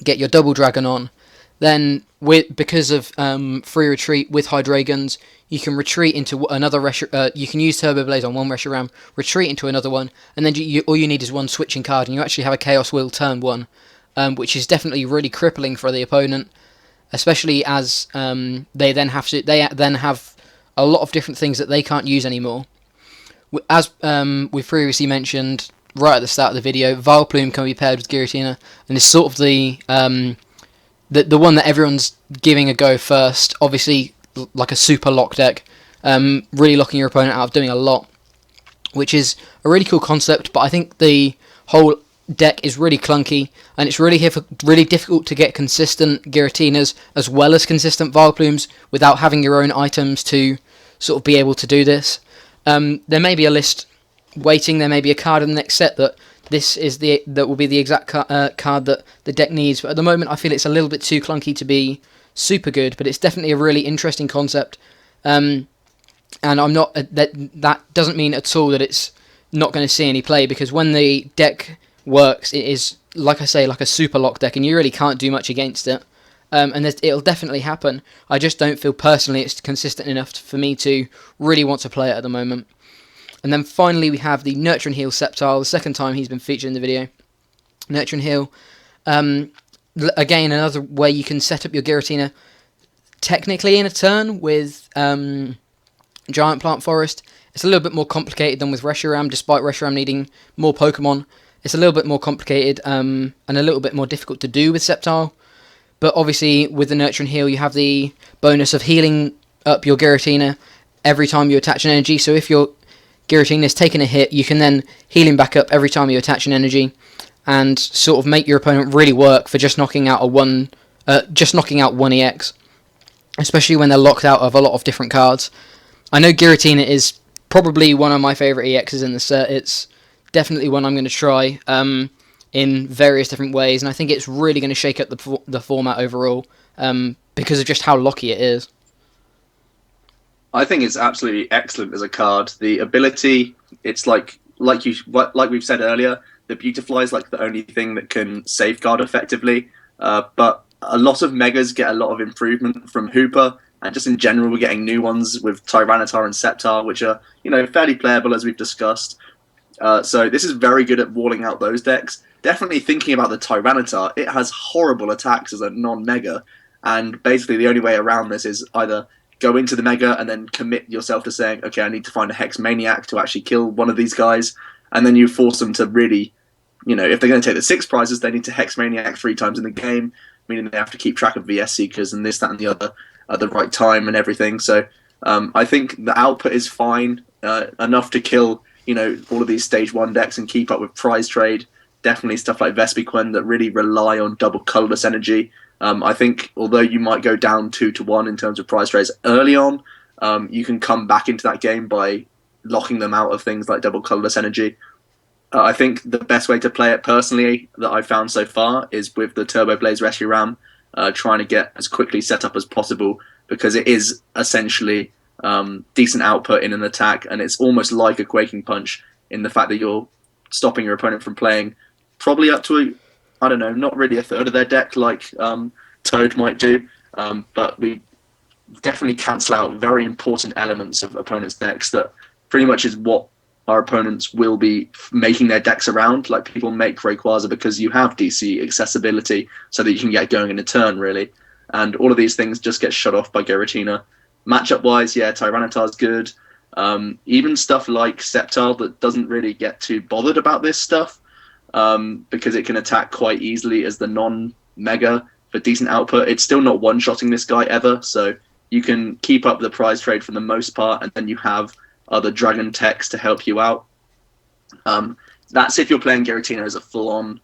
get your double dragon on. Then, because of free retreat with Hydreigons, you can retreat into another you can use Turbo Blaze on one Reshiram, retreat into another one, and then all you need is one switching card, and you actually have a Chaos Wheel turn 1, which is definitely really crippling for the opponent, especially as they then have a lot of different things that they can't use anymore. As we previously mentioned right at the start of the video, Vileplume can be paired with Giratina, and is sort of the one that everyone's giving a go first. Obviously, like a super lock deck, really locking your opponent out of doing a lot. which is a really cool concept, but I think the whole deck is really clunky, and it's really difficult to get consistent Giratinas as well as consistent Vileplumes without having your own items to sort of be able to do this. There may be a list waiting, there may be a card in the next set that will be the exact card that the deck needs, but at the moment I feel it's a little bit too clunky to be super good, but it's definitely a really interesting concept. And I'm not that doesn't mean at all that it's not going to see any play, because when the deck works, it is, like I say, like a super lock deck, and you really can't do much against it. And it'll definitely happen. I just don't feel personally it's consistent enough for me to really want to play it at the moment. And then finally we have the Nurture and Heal Sceptile, the second time he's been featured in the video. Nurture and Heal, again, another way you can set up your Giratina technically in a turn with Giant Plant Forest. It's a little bit more complicated than with Reshiram, despite Reshiram needing more Pokemon. It's a little bit more complicated and a little bit more difficult to do with Sceptile. But obviously, with the Nurture and Heal, you have the bonus of healing up your Giratina every time you attach an energy. So if your Giratina is taking a hit, you can then heal him back up every time you attach an energy, and sort of make your opponent really work for just knocking out one EX, especially when they're locked out of a lot of different cards. I know Giratina is probably one of my favourite EXs in the set. It's definitely one I'm going to try in various different ways, and I think it's really going to shake up the format overall because of just how locky it is. I think it's absolutely excellent as a card. The ability, it's like we've said earlier, the Beautifly is like the only thing that can safeguard effectively. But a lot of Megas get a lot of improvement from Hooper, and just in general, we're getting new ones with Tyranitar and Sceptile, which are fairly playable as we've discussed. So this is very good at walling out those decks. Definitely thinking about the Tyranitar, it has horrible attacks as a non-Mega, and basically the only way around this is either go into the Mega and then commit yourself to saying, okay, I need to find a Hex Maniac to actually kill one of these guys, and then you force them to really, if they're going to take the 6 prizes, they need to Hex Maniac 3 times in the game, meaning they have to keep track of VS Seekers and this, that, and the other at the right time and everything. So I think the output is fine, enough to kill all of these stage 1 decks and keep up with prize trade. Definitely stuff like Vespiquen that really rely on double colorless energy. I think although you might go down 2-1 in terms of prize trades early on, you can come back into that game by locking them out of things like double colorless energy. I think the best way to play it personally that I've found so far is with the Turbo Blaze Reshiram, trying to get as quickly set up as possible, because it is essentially decent output in an attack, and it's almost like a Quaking Punch in the fact that you're stopping your opponent from playing probably up to not really a third of their deck like Toad might do, but we definitely cancel out very important elements of opponents' decks that pretty much is what our opponents will be making their decks around. Like, people make Rayquaza because you have DC accessibility so that you can get going in a turn, really. And all of these things just get shut off by Giratina. Matchup-wise, yeah, Tyranitar's good. Even stuff like Sceptile that doesn't really get too bothered about this stuff, because it can attack quite easily as the non-Mega for decent output. It's still not one-shotting this guy ever, so you can keep up the prize trade for the most part, and then you have other Dragon Techs to help you out. That's if you're playing Giratina as a full-on,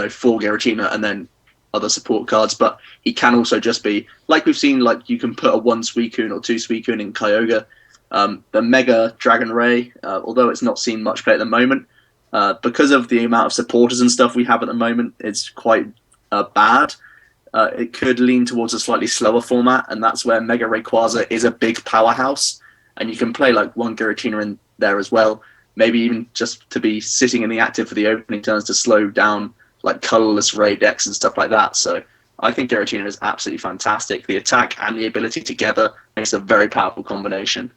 full Giratina and then other support cards, but he can also just be, like we've seen, like you can put a 1 Suicune or 2 Suicune in Kyogre. The Mega Dragon Ray, although it's not seen much play at the moment, because of the amount of supporters and stuff we have at the moment, it's quite bad. It could lean towards a slightly slower format, and that's where Mega Rayquaza is a big powerhouse, and you can play like one Giratina in there as well, maybe even just to be sitting in the active for the opening turns to slow down like colorless Ray decks and stuff like that. So I think Giratina is absolutely fantastic. The attack and the ability together makes a very powerful combination.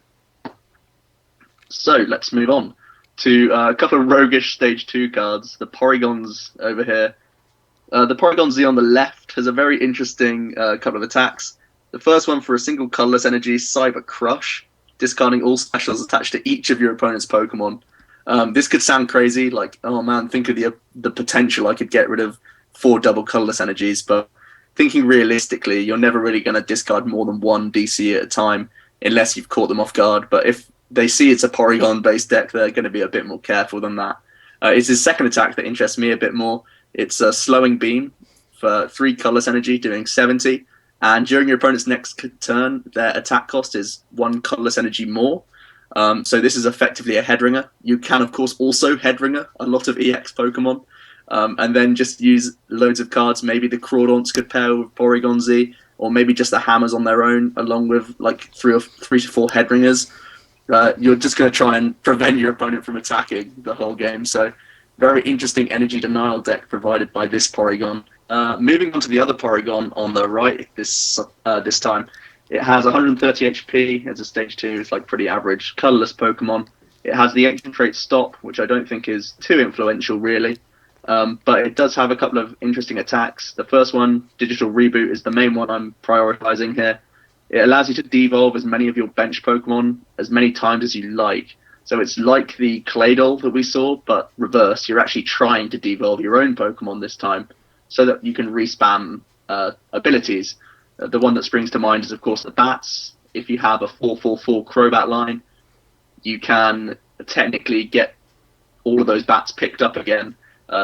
So let's move on to a couple of roguish Stage 2 cards. The Porygons over here. The Porygon Z on the left has a very interesting couple of attacks. The first one, for a single colorless energy, Cyber Crush, discarding all specials attached to each of your opponent's Pokemon. This could sound crazy, like, oh man, think of the potential I could get rid of 4 double colorless energies, but thinking realistically, you're never really going to discard more than 1 DC at a time unless you've caught them off guard. But if they see it's a Porygon-based deck, they're going to be a bit more careful than that. It's his second attack that interests me a bit more. It's a Slowing Beam for 3 colorless energy, doing 70. And during your opponent's next turn, their attack cost is 1 colorless energy more. So this is effectively a Headringer. You can, of course, also Headringer a lot of EX Pokemon. And then just use loads of cards. Maybe the Crawdonts could pair with Porygon Z, or maybe just the Hammers on their own, along with like 3 to 4 Headringers. You're just going to try and prevent your opponent from attacking the whole game. So, very interesting energy denial deck provided by this Porygon. Moving on to the other Porygon on the right this time. It has 130 HP as a stage 2. It's like pretty average, colorless Pokemon. It has the ancient trait Stop, which I don't think is too influential really. But it does have a couple of interesting attacks. The first one, Digital Reboot, is the main one I'm prioritizing here. It allows you to devolve as many of your bench Pokemon as many times as you like. So it's like the Claydol that we saw, but reverse. You're actually trying to devolve your own Pokemon this time, so that you can respam abilities. The one that springs to mind is, of course, the Bats. If you have a 4-4-4 Crobat line, you can technically get all of those Bats picked up again,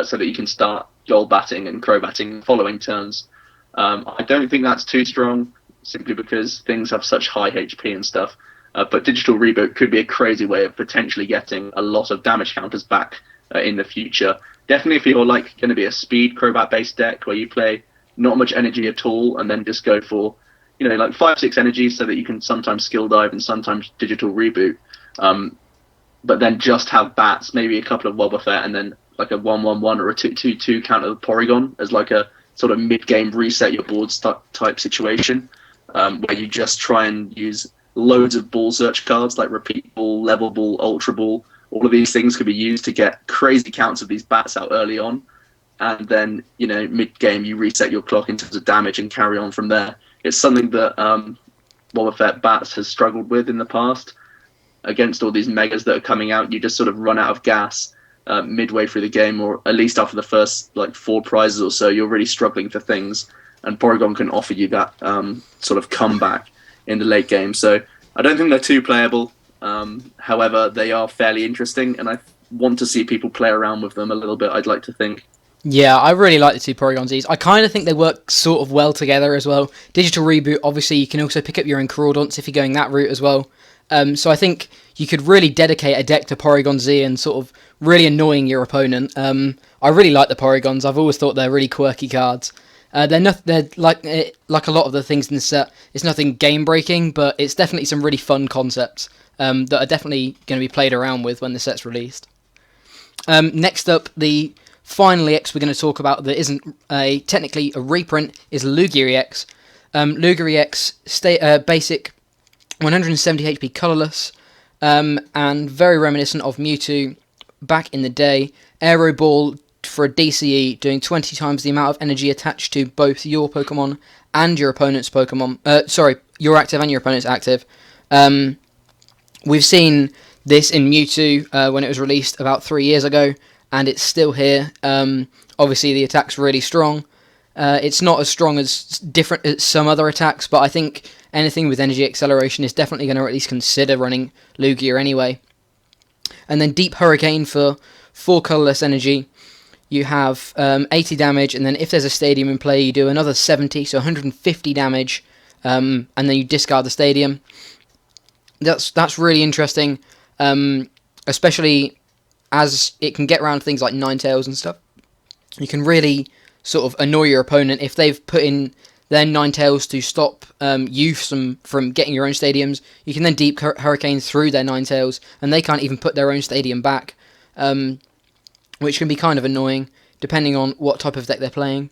so that you can start Golbatting and Crobatting the following turns. I don't think that's too strong, simply because things have such high HP and stuff. But Digital Reboot could be a crazy way of potentially getting a lot of damage counters back in the future. Definitely if you're like going to be a speed Crobat-based deck where you play not much energy at all and then just go for, like 5-6 energy so that you can sometimes skill dive and sometimes Digital Reboot. But then just have Bats, maybe a couple of Wobbuffet, and then like a 1-1-1 or a 2-2-2 counter the Porygon as like a sort of mid-game reset your board type situation, where you just try and use loads of ball search cards like Repeat Ball, Level Ball, Ultra Ball. All of these things could be used to get crazy counts of these Bats out early on, and then mid-game you reset your clock in terms of damage and carry on from there. It's something that Wobbuffet Bats has struggled with in the past. Against all these megas that are coming out, you just sort of run out of gas midway through the game, or at least after the first 4 prizes or so. You're really struggling for things, and Porygon can offer you that sort of comeback in the late game. So I don't think they're too playable. However, they are fairly interesting, and I want to see people play around with them a little bit, I'd like to think. Yeah, I really like the 2 Porygon Zs. I kind of think they work sort of well together as well. Digital Reboot, obviously, you can also pick up your own Crawdonts if you're going that route as well. So I think you could really dedicate a deck to Porygon Z and sort of really annoying your opponent. I really like the Porygons. I've always thought they're really quirky cards. They're like a lot of the things in the set. It's nothing game breaking, but it's definitely some really fun concepts that are definitely going to be played around with when the set's released. Next up, the final EX we're going to talk about that isn't technically a reprint is Lugia EX. Lugia EX basic 170 HP colourless, and very reminiscent of Mewtwo back in the day. Aero Ball for a DCE, doing 20 times the amount of energy attached to both your Pokemon and your opponent's Pokemon. Your active and your opponent's active. We've seen this in Mewtwo when it was released about 3 years ago, and it's still here. Obviously, the attack's really strong. It's not as strong as different as some other attacks, but I think anything with energy acceleration is definitely going to at least consider running Lugia anyway. And then Deep Hurricane for 4 colourless energy. You have 80 damage, and then if there's a stadium in play, you do another 70, so 150 damage, and then you discard the stadium. That's really interesting, especially as it can get around things like Ninetales and stuff. You can really sort of annoy your opponent if they've put in their Ninetales to stop you from getting your own stadiums. You can then Deep Hurricane through their Ninetales, and they can't even put their own stadium back, which can be kind of annoying, depending on what type of deck they're playing.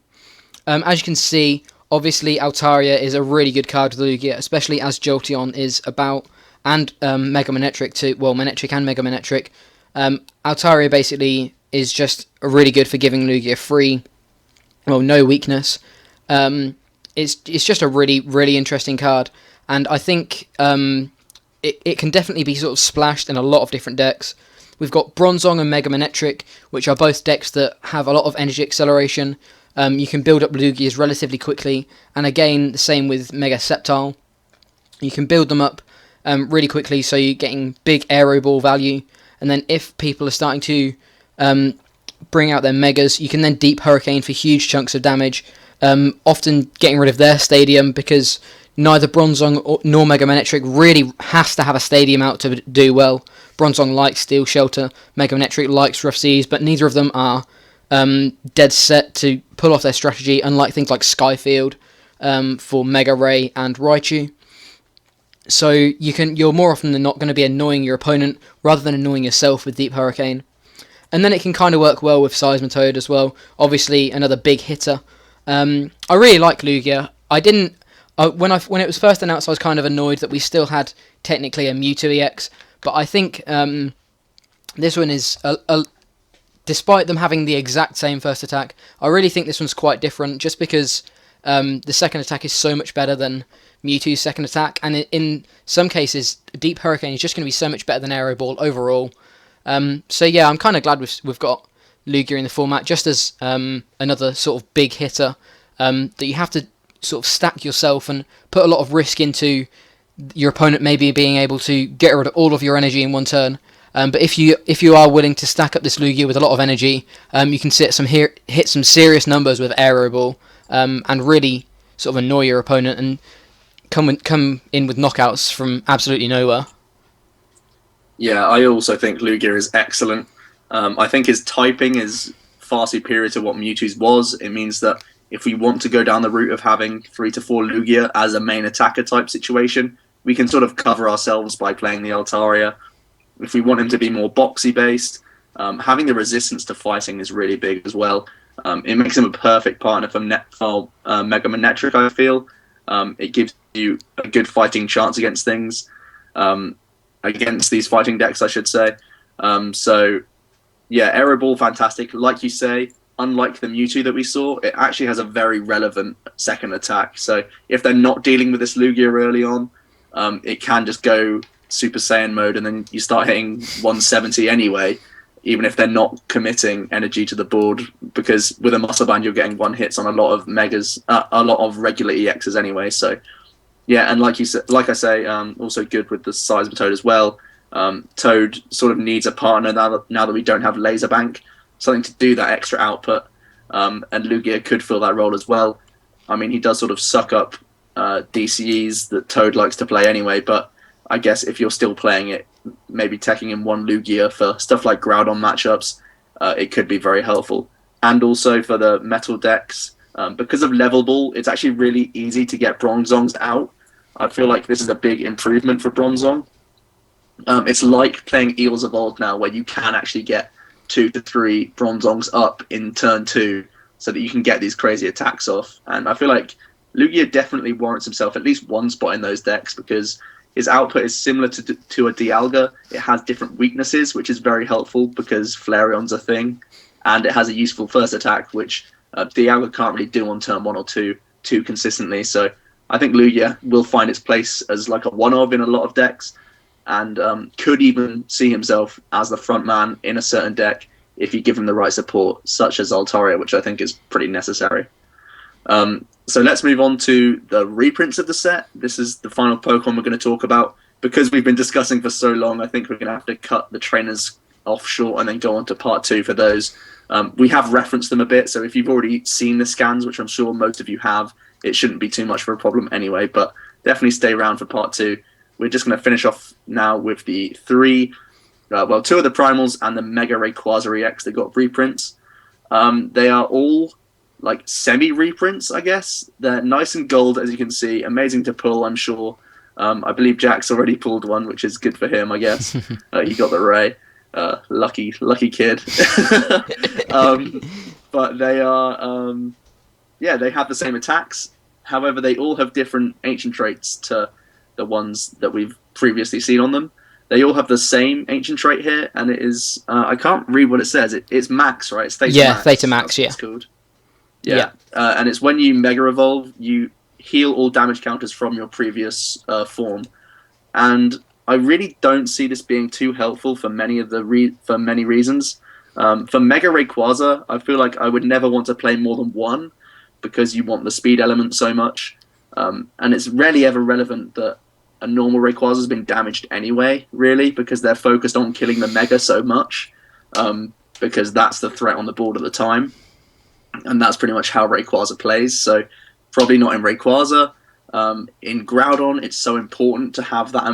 As you can see, obviously Altaria is a really good card with Lugia, especially as Jolteon is about, and Mega Manectric too, well, Manectric and Mega Manectric. Altaria basically is just really good for giving Lugia no weakness. It's just a really, really interesting card, and I think it can definitely be sort of splashed in a lot of different decks. We've got Bronzong and Mega Manectric, which are both decks that have a lot of energy acceleration. You can build up Lugias relatively quickly, and again, the same with Mega Sceptile. You can build them up really quickly, so you're getting big aero ball value. And then if people are starting to bring out their megas, you can then deep hurricane for huge chunks of damage, often getting rid of their stadium, because neither Bronzong nor Mega Manectric really has to have a stadium out to do well. Bronzong likes Steel Shelter, Mega Manectric likes Rough Seas, but neither of them are dead set to pull off their strategy, unlike things like Skyfield for Mega Ray and Raichu. So you're more often than not going to be annoying your opponent rather than annoying yourself with Deep Hurricane. And then it can kind of work well with Seismitoad as well. Obviously, another big hitter. I really like Lugia. I didn't when it was first announced, I was kind of annoyed that we still had technically a Mewtwo EX, but I think this one is despite them having the exact same first attack, I really think this one's quite different, just because the second attack is so much better than Mewtwo's second attack, and in some cases, Deep Hurricane is just going to be so much better than Aero Ball overall. So yeah, I'm kind of glad we've got Lugia in the format, just as another sort of big hitter that you have to sort of stack yourself and put a lot of risk into your opponent maybe being able to get rid of all of your energy in one turn. But if you are willing to stack up this Lugia with a lot of energy, you can hit some serious numbers with Aero Ball and really sort of annoy your opponent and come in with knockouts from absolutely nowhere. Yeah, I also think Lugia is excellent. I think his typing is far superior to what Mewtwo's was. It means that if we want to go down the route of having 3 to 4 Lugia as a main attacker type situation, we can sort of cover ourselves by playing the Altaria. If we want him to be more boxy based, having the resistance to fighting is really big as well. It makes him a perfect partner for Mega Manectric, I feel. It gives you a good fighting chance against things, against these fighting decks, I should say. So, yeah, Aero Ball, fantastic. Like you say, unlike the Mewtwo that we saw, it actually has a very relevant second attack. So if they're not dealing with this Lugia early on, it can just go Super Saiyan mode, and then you start hitting 170 anyway, even if they're not committing energy to the board, because with a Muscle Band you're getting one hits on a lot of Megas, a lot of regular EXs anyway. So yeah, and like I say, also good with the Seismitoad as well. Toad sort of needs a partner now that we don't have Laser Bank, something to do that extra output, and Lugia could fill that role as well. I mean, he does sort of suck up DCEs that Toad likes to play anyway, but I guess if you're still playing it, maybe taking in one Lugia for stuff like Groudon matchups, it could be very helpful. And also for the Metal decks, because of Level Ball, it's actually really easy to get Bronzongs out. I feel like this is a big improvement for Bronzong. It's like playing Eels Evolved now, where you can actually get 2 to 3 Bronzongs up in turn 2, so that you can get these crazy attacks off. And I feel like Lugia definitely warrants himself at least one spot in those decks, because his output is similar to a Dialga. It has different weaknesses, which is very helpful because Flareon's a thing, and it has a useful first attack, which Dialga can't really do on turn 1 or 2 too consistently. So I think Lugia will find its place as like a one-of in a lot of decks, and could even see himself as the front man in a certain deck if you give him the right support, such as Altaria, which I think is pretty necessary. So let's move on to the reprints of the set. This is the final Pokemon we're going to talk about. Because we've been discussing for so long, I think we're going to have to cut the trainers off short and then go on to part 2 for those. We have referenced them a bit, so if you've already seen the scans, which I'm sure most of you have, it shouldn't be too much of a problem anyway, but definitely stay around for part 2. We're just going to finish off now with the 2 of the Primals and the Mega Rayquaza EX. They got reprints. They are all like semi-reprints, I guess. They're nice and gold, as you can see. Amazing to pull, I'm sure. I believe Jack's already pulled one, which is good for him, I guess. He got the Ray. Lucky kid. But they are, they have the same attacks. However, they all have different ancient traits to the ones that we've previously seen on them. They all have the same ancient trait here, and it is, I can't read what it says. It's Max, right? It's Theta Max. Theta Max, That's what it's called. Yeah. And it's when you Mega Evolve, you heal all damage counters from your previous form. And I really don't see this being too helpful for many reasons. For Mega Rayquaza, I feel like I would never want to play more than one, because you want the speed element so much. And it's rarely ever relevant that a normal Rayquaza has been damaged anyway, really, because they're focused on killing the Mega so much, because that's the threat on the board at the time, and that's pretty much how Rayquaza plays. So probably not in Rayquaza. In Groudon, it's so important to have that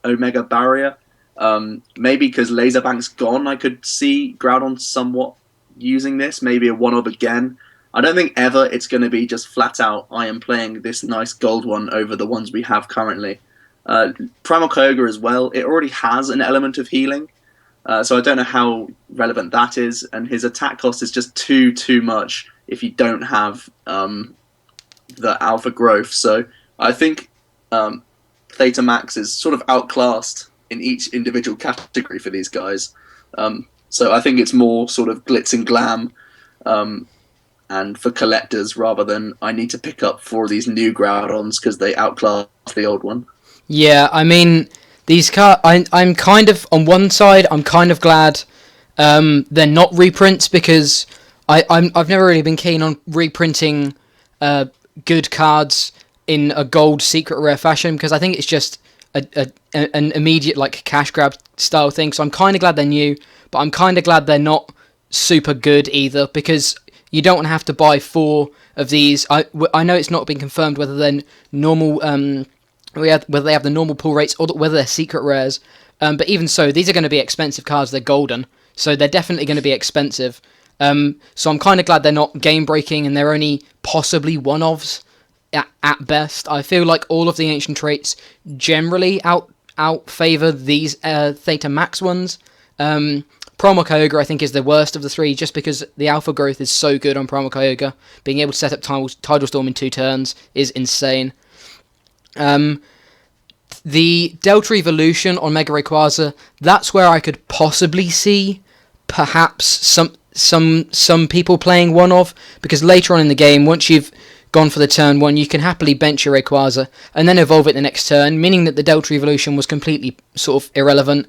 Omega barrier. Maybe because Laserbank's gone, I could see Groudon somewhat using this. Maybe a one-up again. I don't think ever it's going to be just flat out, I am playing this nice gold one over the ones we have currently. Primal Kyogre as well, it already has an element of healing, so I don't know how relevant that is, and his attack cost is just too much if you don't have the alpha growth. So I think Theta Max is sort of outclassed in each individual category for these guys. So I think it's more sort of glitz and glam, and for collectors rather than I need to pick up 4 of these new Groudons because they outclass the old one. Yeah, I mean, these cards. I'm kind of on one side. I'm kind of glad they're not reprints, because I've never really been keen on reprinting good cards in a gold secret rare fashion, because I think it's just an immediate like cash grab style thing. So I'm kind of glad they're new, but I'm kind of glad they're not super good either, because you don't have to buy 4 of these. I know it's not been confirmed whether they're normal, whether they have the normal pull rates or whether they're secret rares. But even so, these are going to be expensive cards. They're golden, so they're definitely going to be expensive. So I'm kind of glad they're not game breaking and they're only possibly one-offs at best. I feel like all of the ancient traits generally out favor these Theta Max ones. Primal Kyogre, I think, is the worst of the 3, just because the alpha growth is so good on Primal Kyogre. Being able to set up Tidal Storm in 2 turns is insane. The Delta Evolution on Mega Rayquaza, that's where I could possibly see perhaps some people playing one of, because later on in the game, once you've gone for the turn 1, you can happily bench your Rayquaza and then evolve it the next turn, meaning that the Delta Evolution was completely sort of irrelevant.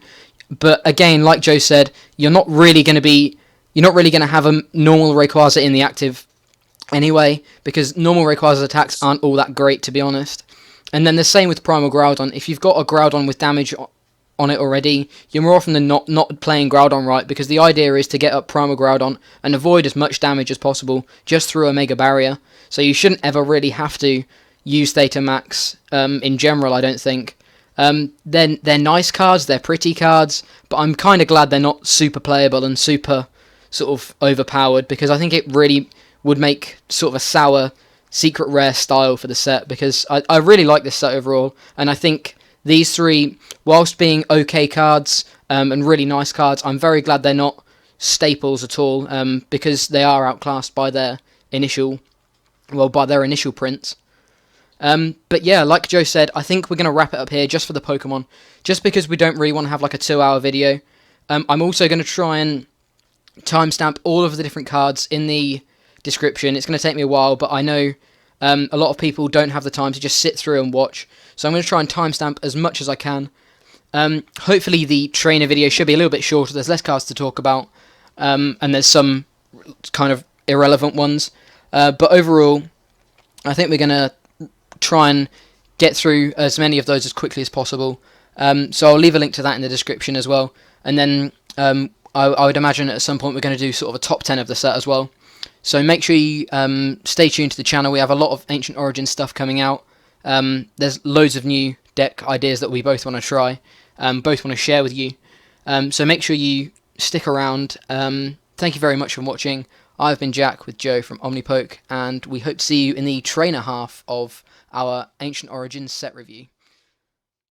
But again, like Joe said, you're not really going to have a normal Rayquaza in the active anyway, because normal Rayquaza's attacks aren't all that great, to be honest. And then the same with Primal Groudon. If you've got a Groudon with damage on it already, you're more often than not playing Groudon right, because the idea is to get up Primal Groudon and avoid as much damage as possible just through a Mega Barrier. So you shouldn't ever really have to use Theta Max in general, I don't think. They're nice cards, they're pretty cards, but I'm kind of glad they're not super playable and super sort of overpowered, because I think it really would make sort of a sour secret rare style for the set, because I really like this set overall, and I think these 3, whilst being okay cards and really nice cards, I'm very glad they're not staples at all, because they are outclassed by their initial prints. But yeah, like Joe said, I think we're going to wrap it up here just for the Pokemon, just because we don't really want to have like a 2-hour video. I'm also going to try and timestamp all of the different cards in the description. It's going to take me a while, but I know a lot of people don't have the time to just sit through and watch, so I'm going to try and timestamp as much as I can. Hopefully the trainer video should be a little bit shorter, there's less cards to talk about, and there's some kind of irrelevant ones, but overall I think we're going to try and get through as many of those as quickly as possible. So I'll leave a link to that in the description as well, and then I would imagine at some point we're going to do sort of a top 10 of the set as well. So make sure you stay tuned to the channel. We have a lot of Ancient Origins stuff coming out. There's loads of new deck ideas that we both want to try, both want to share with you. So make sure you stick around. Thank you very much for watching. I've been Jack with Joe from Omnipoke, and we hope to see you in the trainer half of our Ancient Origins set review.